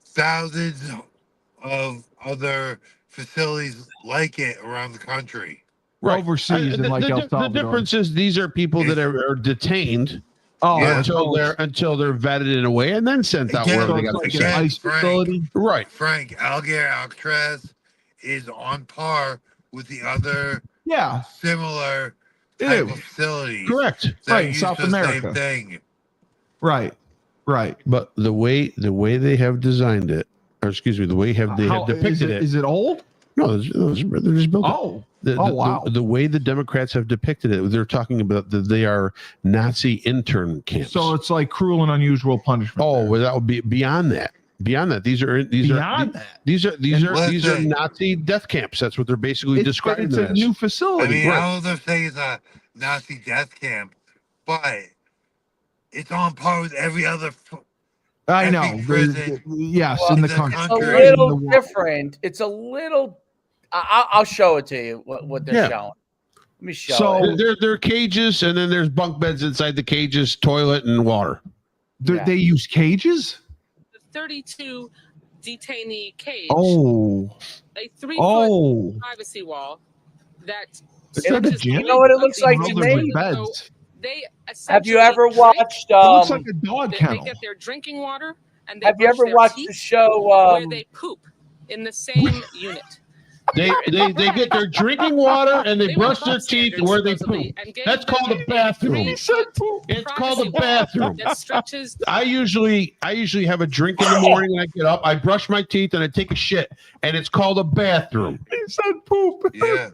thousands of other facilities like it around the country. Right. Overseas and like El Salvador. The difference is these are people that are detained until they're vetted in a way and then sent out wherever they got to be ice facility. Right. Frank, Alligator Alcatraz is on par with the other similar type of facilities. Correct. Right. South America. Same thing. Right. But the way they have designed it, or excuse me, the way they have depicted it. Is it old? No, they're just built. Oh. Wow. The way the Democrats have depicted it, they're talking about that they are Nazi intern camps. So it's like cruel and unusual punishment. Oh, well, that would be beyond that. These are Nazi death camps. That's what they're basically describing. It's a new facility. I mean, all they're saying is a Nazi death camp, but it's on par with every other. I know. Prison. Yes, in the country. It's a little different. It's a little. I'll show it to you. What they're showing. Let me show it. So there are cages, and then there's bunk beds inside the cages, toilet, and water. They use cages. The 32 detainee cage. Oh. A 3-foot privacy wall that. You know what it looks like to me? They have you ever watched? It looks like a dog kennel. They get their drinking water, and they have you ever watched the show where they poop in the same unit? They get their drinking water and they brush their teeth where they poop. That's called a bathroom. It's called a bathroom. I usually have a drink in the morning when I get up. I brush my teeth and I take a shit, and it's called a bathroom. He said poop. Yeah.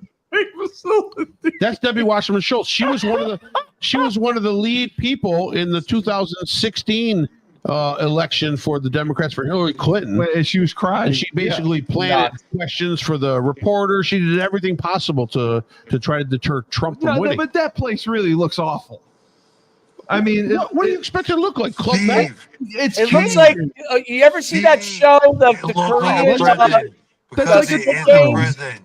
That's Debbie Wasserman Schultz. She was one of the lead people in the 2016 election for the Democrats for Hillary Clinton. And she was crying. And she basically planted questions for the reporter. She did everything possible to try to deter Trump from winning. But that place really looks awful. I mean, what do you expect it to look like? Club Med? It looks like you ever see that show, the Korean? Because like it is a prison.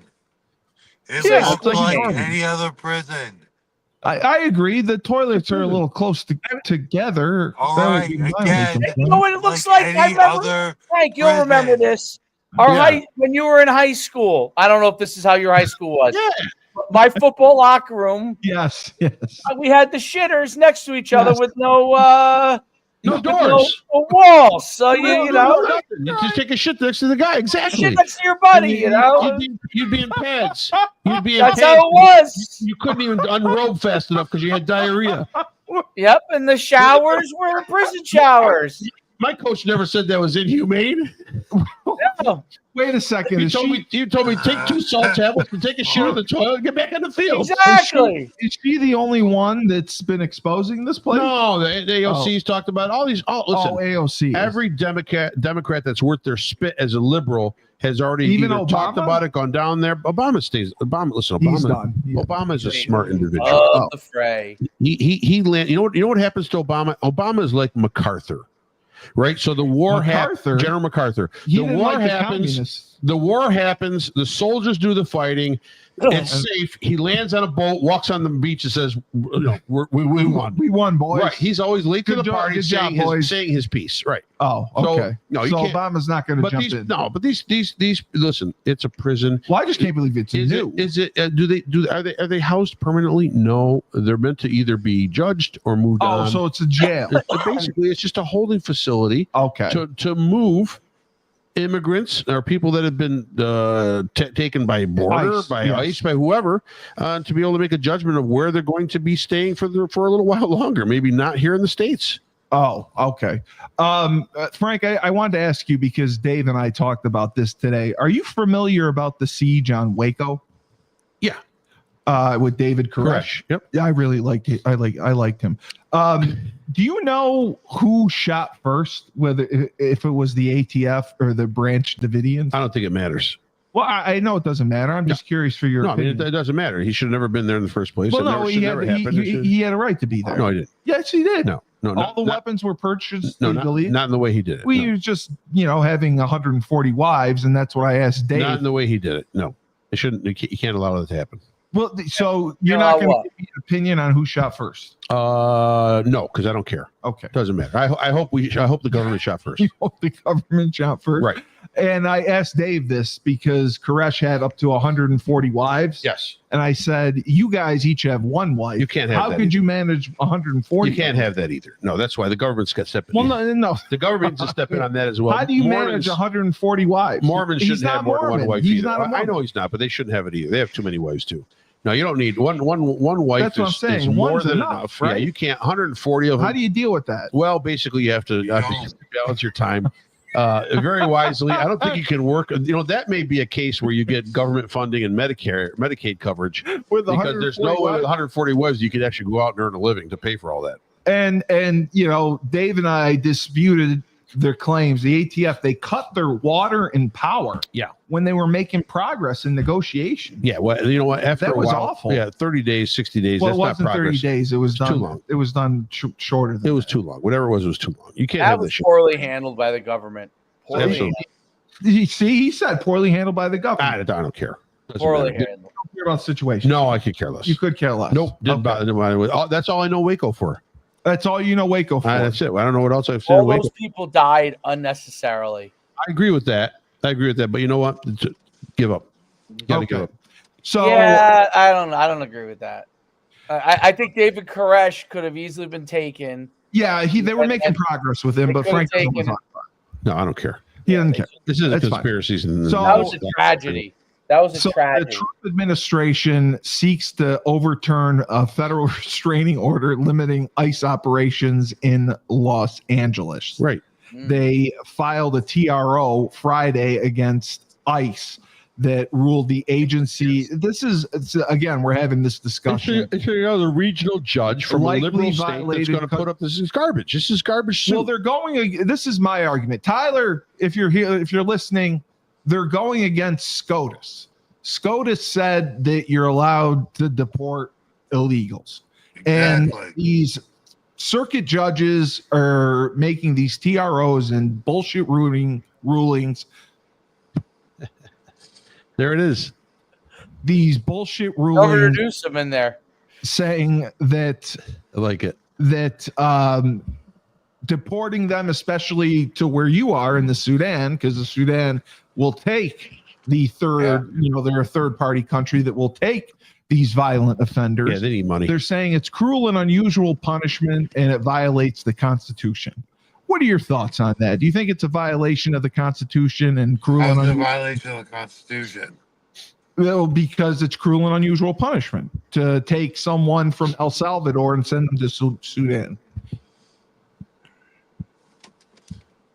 It looks like an any other prison. I agree. The toilets are a little close together. All right, again, you know what it looks like? I remember, Frank, you'll remember this. When you were in high school, I don't know if this is how your high school was. Yeah. My football locker room. Yes. We had the shitters next to each other with no doors, no walls. So you know, you just take a shit next to the guy. Exactly. Shit next to your buddy. You know, you'd be in pads. You'd be in That's pads. how it was. You couldn't even unrobe fast enough because you had diarrhea. Yep, and the showers were prison showers. My coach never said that was inhumane. No. Wait a second. You told me take 2 salt tablets and take a shit on the toilet and get back in the field. Exactly. Is she the only one that's been exposing this place? No, the AOC's talked about all these. Listen, AOC. Every Democrat that's worth their spit as a liberal has already even talked about it, gone down there. Obama is a smart individual. The fray. He land. You know what happens to Obama? Obama is like MacArthur. Right, so the war happens. General MacArthur. The war happens. The war happens. The soldiers do the fighting. It's safe. He lands on a boat, walks on the beach, and says, "We won. We won, boys." Right. He's always late to the party, saying his piece. Right. Oh, okay. So Obama's not going to jump in. No, but these. Listen, it's a prison. Well, I just can't believe it's new. Are they housed permanently? No, they're meant to either be judged or moved on. Oh, so it's a jail. Basically, it's just a holding facility. Okay. To move immigrants or people that have been taken by border, ICE, by yes. ICE, by whoever, to be able to make a judgment of where they're going to be staying for a little while longer. Maybe not here in the States. Oh, okay. Frank, I wanted to ask you because Dave and I talked about this today. Are you familiar about the siege on Waco? Yeah. With David Koresh. Correct. Yep. Yeah, I really liked it. I liked him. Do you know who shot first? Whether if it was the ATF or the Branch Davidians? I don't think it matters. Well, I know it doesn't matter. I'm just curious for your No, I mean, opinion. it doesn't matter. He should have never been there in the first place. Well, It no, never, he should had, never happen. he had a right to be there. No, he didn't. Yes, he did. No, All not, the not, weapons were purchased no, legally. not in the way he did it. We no. were just, having 140 wives, and that's what I asked Dave. Not in the way he did it. No, it shouldn't. You can't allow that to happen. Well, so you're not going to give me an opinion on who shot first? No, because I don't care. Okay. Doesn't matter. I hope the government shot first. You hope the government shot first, Right. And I asked Dave this because Koresh had up to 140 wives. Yes. And I said, you guys each have one wife. You can't have How that could either. you manage 140? You can't have that either. No, that's why the government's got to step in. Well, no. The government needs to step in on that as well. How do you manage 140 wives? Mormons He's shouldn't have not more than one Mormon. wife He's either. not a I Mormon. know he's not, but they shouldn't have it either. They have too many wives too. No, you don't need one wife. That's what I'm saying. Is more One's than enough, Yeah, right? you can't 140 of them. How do you deal with that? Well, basically, you have to balance your time very wisely. I don't think you can work. That may be a case where you get government funding and Medicaid coverage With because there's no way with 140 wives you could actually go out and earn a living to pay for all that. And Dave and I disputed their claims. The ATF, they cut their water and power. Yeah. When they were making progress in negotiation. Yeah, well, you know what? After That a was while, awful. Yeah, 30 days, 60 days. Well, that's it wasn't not progress. 30 days. It was done too long. It was done shorter than It was that. too long. Whatever it was too long. You can't That have was this shit. poorly handled by the government. Poorly Absolutely. You see, he said poorly handled by the government. I don't care. Doesn't Poorly matter. handled. Don't care about the situation. No, I could care less. You could care less. Nope. Didn't Okay. bother. That's all I know Waco for. That's all you know Waco for. That's it. I don't know what else I've seen. All in Waco. those people died unnecessarily. I agree with that. But you know what? Give up. You gotta give up. So Yeah, I don't agree with that. I think David Koresh could have easily been taken. yeah, they were making progress with him, they but could've Frank doesn't taken want to talk about it. No, I don't care. He doesn't care. This is a That's fine. conspiracy. So- That was a tragedy. That was a So the tragedy. Trump administration seeks to overturn a federal restraining order limiting ICE operations in Los Angeles. Right. They filed a TRO Friday against ICE that ruled the agency. Again, we're having this discussion. It's another regional judge from Likely a liberal state that's violated going to put up this is garbage. This is garbage. Well, soup. they're going. This is my argument, Tyler. If you're here, if you're listening, they're going against SCOTUS. SCOTUS said that you're allowed to deport illegals, and Exactly. these circuit judges are making these TROs and bullshit rulings. There it is. These bullshit Governor rulings Newsom in there. saying that I like it. Deporting them, especially to where you are in the Sudan, because the Sudan will take the third, they're a third party country that will take these violent offenders. Yeah, they need money. They're saying it's cruel and unusual punishment and it violates the Constitution. What are your thoughts on that? Do you think it's a violation of the Constitution and cruel and How's it a unusual? violation of the Constitution? Well, because it's cruel and unusual punishment to take someone from El Salvador and send them to Sudan.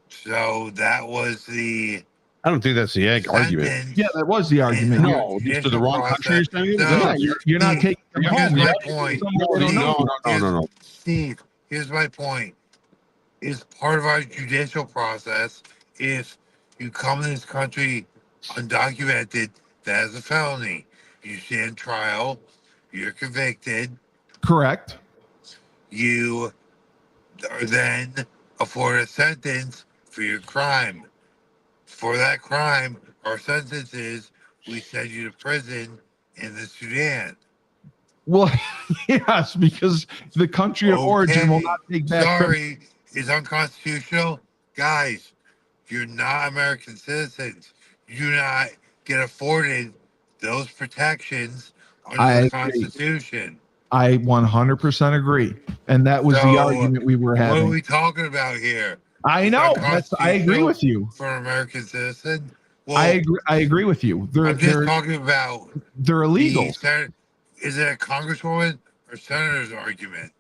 So that was the I don't think that's the argument. sentence. Yeah, that was the argument. No, Yeah. to the wrong country. You're saying? No. Yeah, you're not taking them Here's home. my You're point. somewhere they don't know. No. Steve, here's my point. Is part of our judicial process, if you come to this country undocumented, that is a felony. You stand trial, you're convicted, Correct. you are then afforded a sentence for your crime. For that crime, our sentence is we send you to prison in the Sudan. Well, yes, because the country of origin will Okay, not take back. Sorry, it's unconstitutional. Guys, you're not American citizens. You do not get afforded those protections under I the agree. Constitution. I 100% agree, and that was the So, argument we were What are having. we talking about here? I know. I agree with you. For an American citizen. Well, I agree with you. I'm just talking about they're illegal. Is it a congresswoman or senator's argument?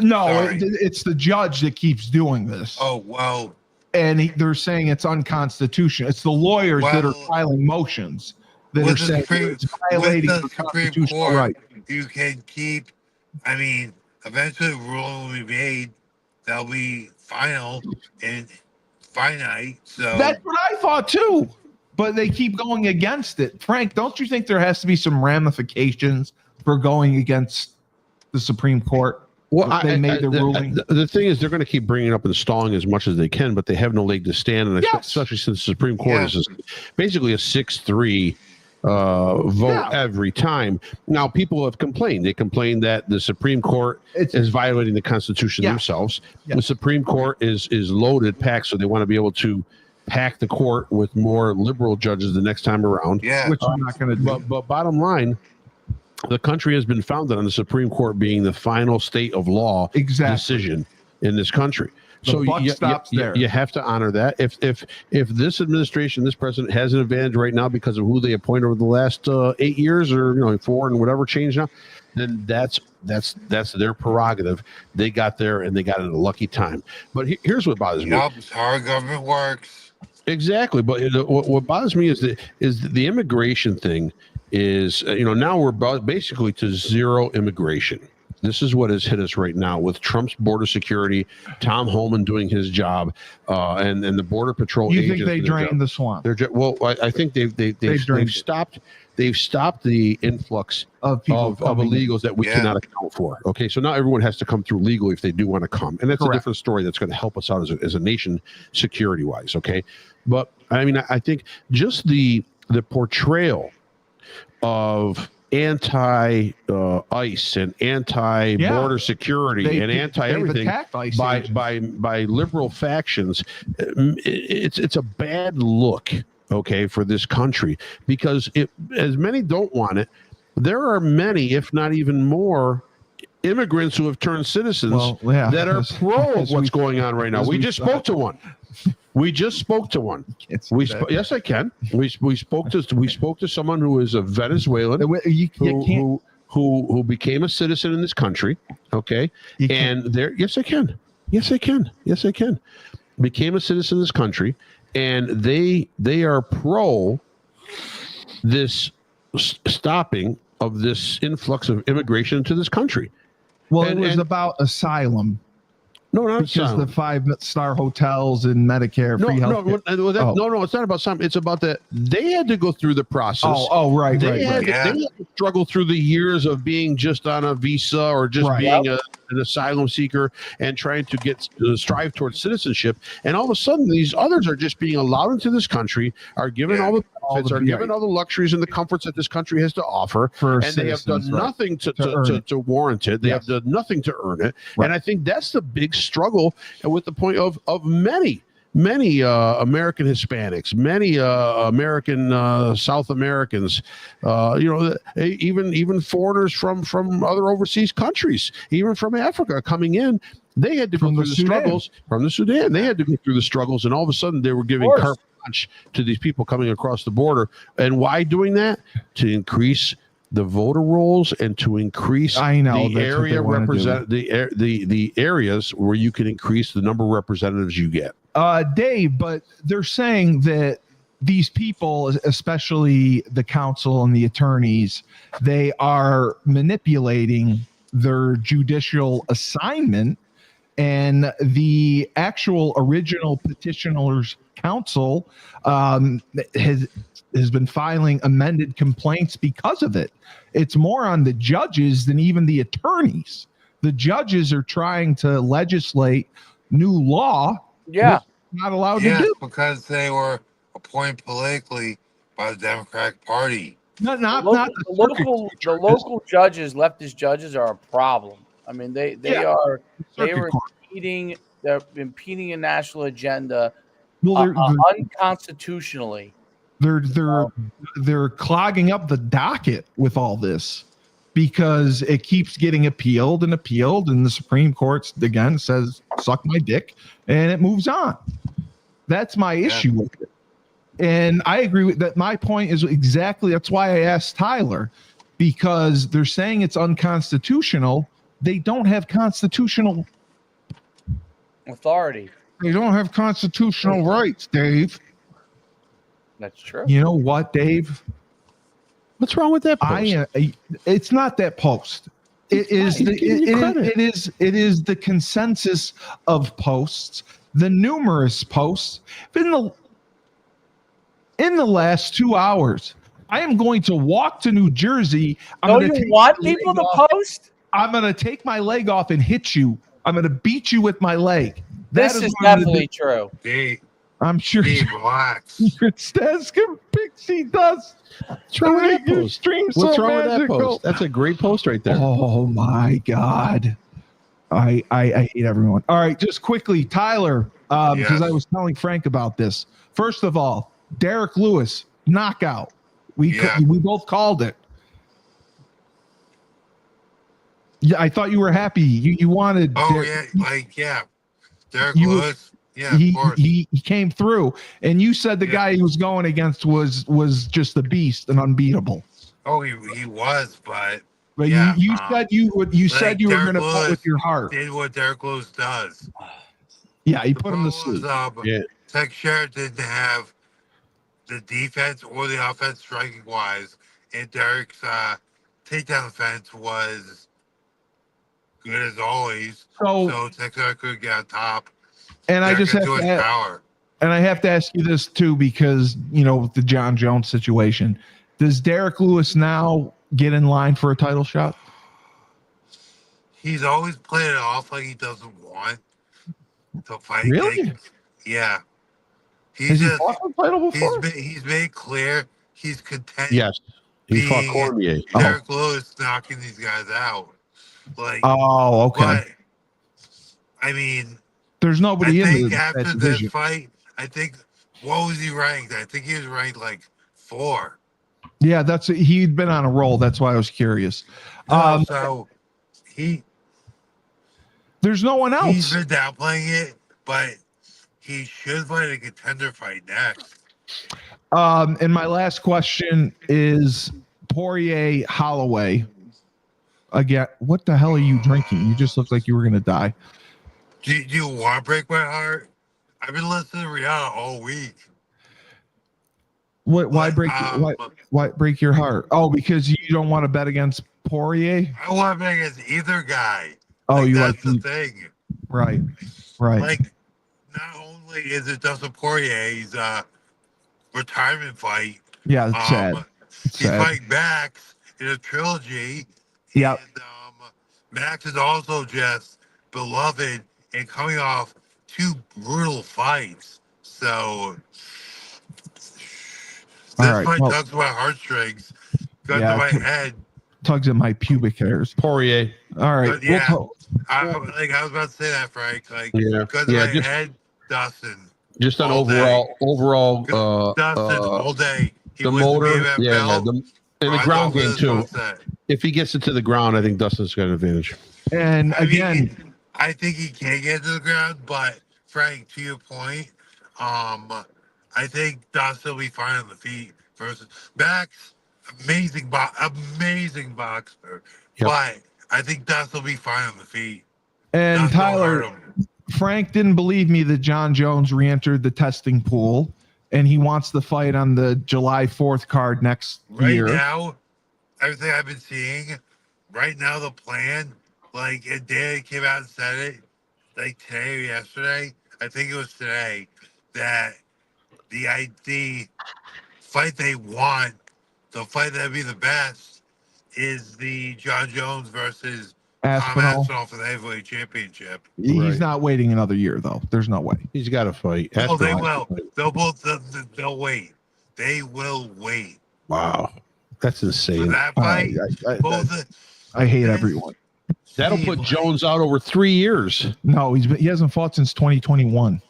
No, it's the judge that keeps doing this. Oh, well. And they're saying it's unconstitutional. It's the lawyers that are filing motions that are saying it's violating the constitutional right. You can keep, I mean, eventually a ruling will be made that'll be final and finite. So that's what I thought too. But they keep going against it. Frank, don't you think there has to be some ramifications for going against the Supreme Court? Well, they made the ruling. The thing is, they're going to keep bringing up and stalling as much as they can, but they have no leg to stand, and especially since the Supreme Court is basically a 6-3 vote every time. Now, people have complained. They complained that the Supreme Court is violating the Constitution themselves. The Supreme Court is loaded, packed, so they want to be able to pack the court with more liberal judges the next time around. Which I'm not going to do. But bottom line, the country has been founded on the Supreme Court being the final state of law decision in this country. So you have to honor that. If this administration, this president has an advantage right now because of who they appoint over the last 8 years or 4 and whatever change now, then that's their prerogative. They got there and they got it at a lucky time. But here's what bothers me. It's how our government works. Exactly, but what bothers me is the immigration thing. Is now we're basically to zero immigration. This is what has hit us right now with Trump's border security, Tom Homan doing his job, and the border patrol. You think they drained the swamp? I think they've stopped. They've stopped the influx of illegals that we cannot account for. Okay, so now everyone has to come through legally if they do want to come, and that's a different story. That's going to help us out as a nation, security wise. Okay, but I mean, I think just the portrayal of anti-ICE and anti-border security and anti-everything by liberal factions, it's a bad look, okay, for this country, because as many don't want it, there are many, if not even more, immigrants who have turned citizens that are pro of what's going on right now. We just spoke to one. Yes, I can. We spoke to someone who is a Venezuelan who became a citizen in this country. Okay, yes, I can. Became a citizen in this country, and they are pro this stopping of this influx of immigration into this country. Well, it was about asylum. No, not because the 5-star hotels and Medicare free health. No, it's not about something. It's about that they had to go through the process. Right. They had to struggle through the years of being just on a visa or just being an asylum seeker and trying to strive towards citizenship. And all of a sudden, these others are just being allowed into this country, are given all the benefits, are given all the luxuries and the comforts that this country has to offer, and they have done nothing to warrant it. They have done nothing to earn it. And I think that's the big struggle with the point of many American Hispanics, many American South Americans, even foreigners from other overseas countries, even from Africa coming in. They had to go through the struggles from the Sudan. They had to go through the struggles, and all of a sudden they were giving carte blanche to these people coming across the border. And why doing that? To increase the voter rolls and to increase the area the areas where you can increase the number of representatives you get. Dave, but they're saying that these people, especially the council and the attorneys, they are manipulating their judicial assignment, and the actual original petitioners council has been filing amended complaints because of it. It's more on the judges than even the attorneys. The judges are trying to legislate new law. Not allowed to do because they were appointed politically by the Democratic Party. The local judges, leftist judges, are a problem. I mean, they are impeding a national agenda unconstitutionally. They're clogging up the docket with all this. because it keeps getting appealed, and the Supreme Court again says suck my dick, and it moves on. That's my issue with it. And I agree with that. My point is exactly that's why I asked Tyler, because they're saying it's unconstitutional. They don't have constitutional authority. They don't have constitutional rights, Dave. That's true. You know what, Dave? What's wrong with that post? It's not that post. It is the consensus of posts, the numerous posts in the last 2 hours. I am going to walk to New Jersey. You want people to post? I'm going to take my leg off and hit you. I'm going to beat you with my leg. This is definitely true. Dave, I'm sure. Dave, relax. Staskin pixie dust. What's wrong with that post? What's wrong with that post? That's a great post right there. Oh my God. I hate everyone. All right, just quickly, Tyler, because I was telling Frank about this. First of all, Derek Lewis, knockout. We both called it. Yeah, I thought you were happy. You wanted. Oh, Derek Lewis. Yeah, he came through, and you said the guy he was going against was just a beast and unbeatable. Oh, he was, but you said you were going to put with your heart. Did what Derek Lewis does. Yeah, he put him to sleep. Teixeira didn't have the defense or the offense striking wise, and Derek's takedown defense was good as always. So Teixeira could get on top. And I just have to ask you this too, because the John Jones situation. Does Derek Lewis now get in line for a title shot? He's always played it off like he doesn't want to fight. Really? Yeah. Has he fought for the title before? He's made clear he's content. Yes. He fought Cormier. Derek Lewis knocking these guys out. Okay. But, I mean, there's nobody in after this fight, I think, what was he ranked? I think he was ranked like 4. Yeah, he'd been on a roll. That's why I was curious. There's no one else. He's been downplaying it, but he should fight a contender fight next. And my last question is Poirier Holloway. Again, what the hell are you drinking? You just look like you were going to die. Do you want to break my heart? I've been listening to Rihanna all week. Why break your heart? Oh, because you don't want to bet against Poirier? I want to bet against either guy. Oh, that's the thing. Right. Like, not only is it Dustin Poirier's retirement fight. Yeah, it's sad. He's fighting Max in a trilogy. Yeah. And Max is also just beloved and coming off 2 brutal fights. So this fight tugs my heartstrings, guns to my head. Tugs at my pubic hairs. Poirier. All right. I was about to say that, Frank. Guns to my head, Dustin. Just on overall Dustin all day. The motor, the ground game too. If he gets it to the ground, I think Dustin's got an advantage. And I think he can get to the ground, but Frank, to your point, I think Dustin will be fine on the feet versus Max. Amazing boxer, but I think Dustin will be fine on the feet. And Dustin Tyler, Frank didn't believe me that John Jones re-entered the testing pool, and he wants the fight on the July 4th card next year. Right now, everything I've been seeing, right now the plan, and Dan came out and said it, today or yesterday, I think it was today, that the fight they want, the fight that'd be the best, is the John Jones versus Aspinall for the heavyweight championship. He's not waiting another year, though. There's no way. He's got to fight. Oh, they will. They'll wait. They will wait. Wow. That's insane. For that fight, I hate everyone. That'll put Jones out over 3 years. No, he hasn't fought since 2021.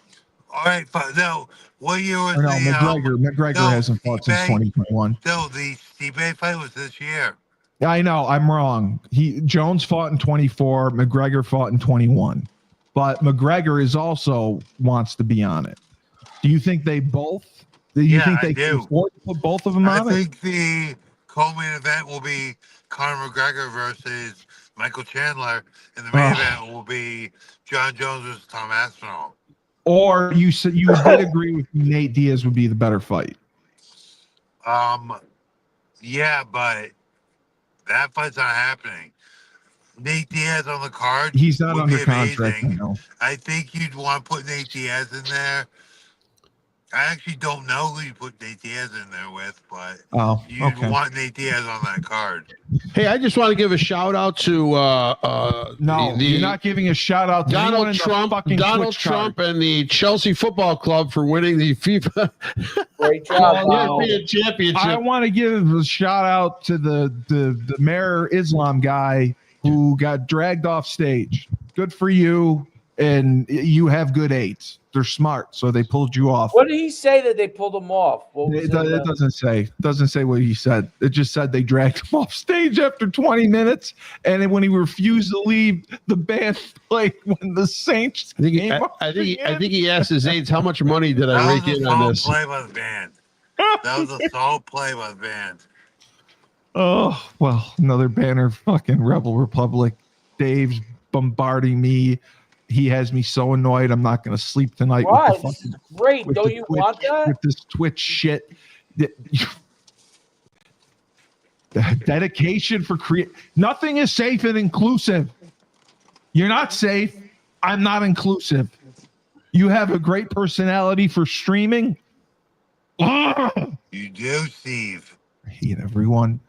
All right, no. What year was McGregor hasn't fought since 2021. No, the Stipe fight was this year. I know I'm wrong. Jones fought in 24. McGregor fought in 21, but McGregor is also wants to be on it. Do you think they both? Do you think they can afford to put both of them on it? I think the co-main event will be Conor McGregor versus Michael Chandler, and the main event will be John Jones versus Tom Aspinall. Or you said you did agree with me, Nate Diaz would be the better fight. Yeah, but that fight's not happening. Nate Diaz on the card. He's not would under be contract. amazing. I think you'd want to put Nate Diaz in there. I actually don't know who you put Nate Diaz in there with, but you'd want Nate Diaz on that card. Hey, I just want to give a shout out to you're not giving a shout out to Donald Trump and the Chelsea Football Club for winning the FIFA Great job, European Championship. I want to give a shout out to the Mayor Islam guy who got dragged off stage. Good for you, and you have good aides. They're smart, so they pulled you off. What did he say that they pulled him off? It doesn't say. Doesn't say what he said. It just said they dragged him off stage after 20 minutes, and then when he refused to leave, the band played when the Saints came up. I think he asked his aides, how much money did I rake in on this? That was a solid play by the band. That was a solid play by the band. Oh, well, another banner, fucking Rebel Republic. Dave's bombarding me. He has me so annoyed. I'm not going to sleep tonight. Right, this is great. Don't you want that? With this Twitch shit. Dedication for nothing is safe and inclusive. You're not safe. I'm not inclusive. You have a great personality for streaming. You do, Steve. I hate everyone.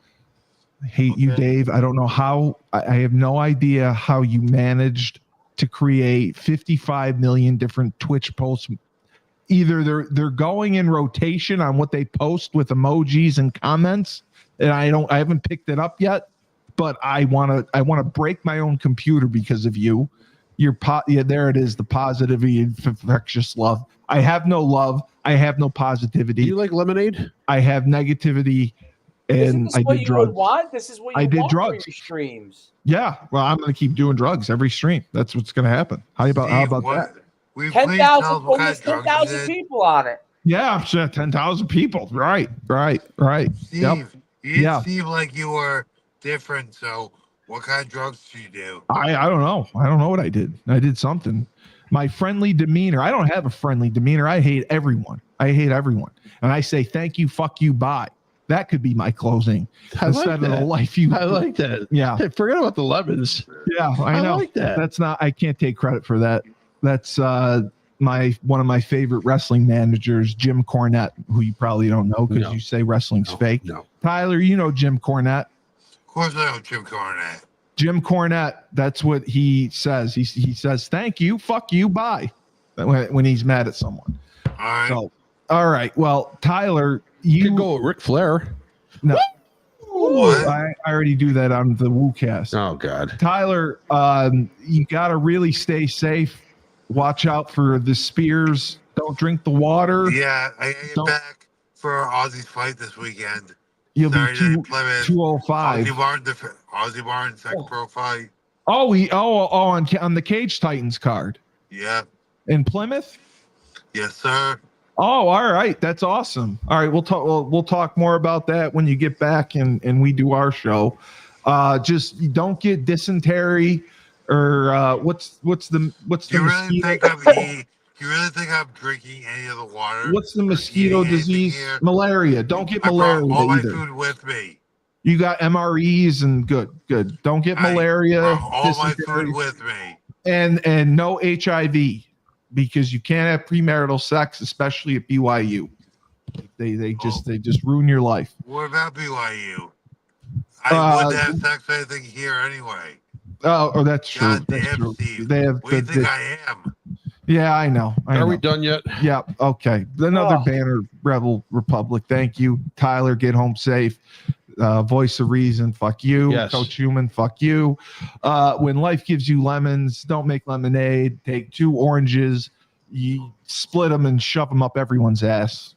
I hate you, Dave. I don't know how. I have no idea how you managed to create 55 million different Twitch posts. Either they're going in rotation on what they post with emojis and comments, and I haven't picked it up yet, but I want to break my own computer because of you. There it is, the positivity and infectious love. I have no love. I have no positivity. Do you like lemonade? I have negativity, and I did drugs. This is what you want for your streams. Yeah, well, I'm going to keep doing drugs every stream. That's what's going to happen. How about that? 10,000 people on it. Yeah, I'm sure 10,000 people. Right. Steve, you didn't seem like you were different. So, what kind of drugs did you do? I don't know. I don't know what I did. I did something. My friendly demeanor. I don't have a friendly demeanor. I hate everyone. And I say thank you, fuck you, bye. That could be my closing instead of the life you. I like that. Yeah. Hey, forget about the lemons. Yeah, I know. I like that. That's not. I can't take credit for that. That's one of my favorite wrestling managers, Jim Cornette, who you probably don't know because you say wrestling's fake. No. Tyler, you know Jim Cornette. Of course I know Jim Cornette. Jim Cornette. That's what he says. He says thank you, fuck you, bye. When he's mad at someone. All right. So, all right. Well, Tyler. You could go with Ric Flair. No. What? I already do that on the WooCast. Oh, God. Tyler, you got to really stay safe. Watch out for the spears. Don't drink the water. Yeah, I get back for Aussie's fight this weekend. You'll be 205. Aussie Barnes, second pro fight. On the Cage Titans card. Yeah. In Plymouth? Yes, sir. Oh, all right. That's awesome. All right, we'll talk more about that when you get back and we do our show. Just don't get dysentery or what's the mosquito? You really think I'm drinking any of the water? What's the mosquito disease? Malaria. Don't get malaria. All my food with me. You got MREs and good. Don't get malaria. All my food with me. And no HIV. Because you can't have premarital sex, especially at BYU. They just ruin your life. What about BYU? I wouldn't have sex anything here anyway. Oh, that's true. God damn, true. Steve. They have. What do you think I am? Yeah, I know. Are we done yet? Yeah. Okay. Another banner, Rebel Republic. Thank you, Tyler. Get home safe. Voice of reason. Fuck you. Yes. Coach Human. Fuck you. When life gives you lemons, don't make lemonade. Take 2 oranges. You split them and shove them up everyone's ass.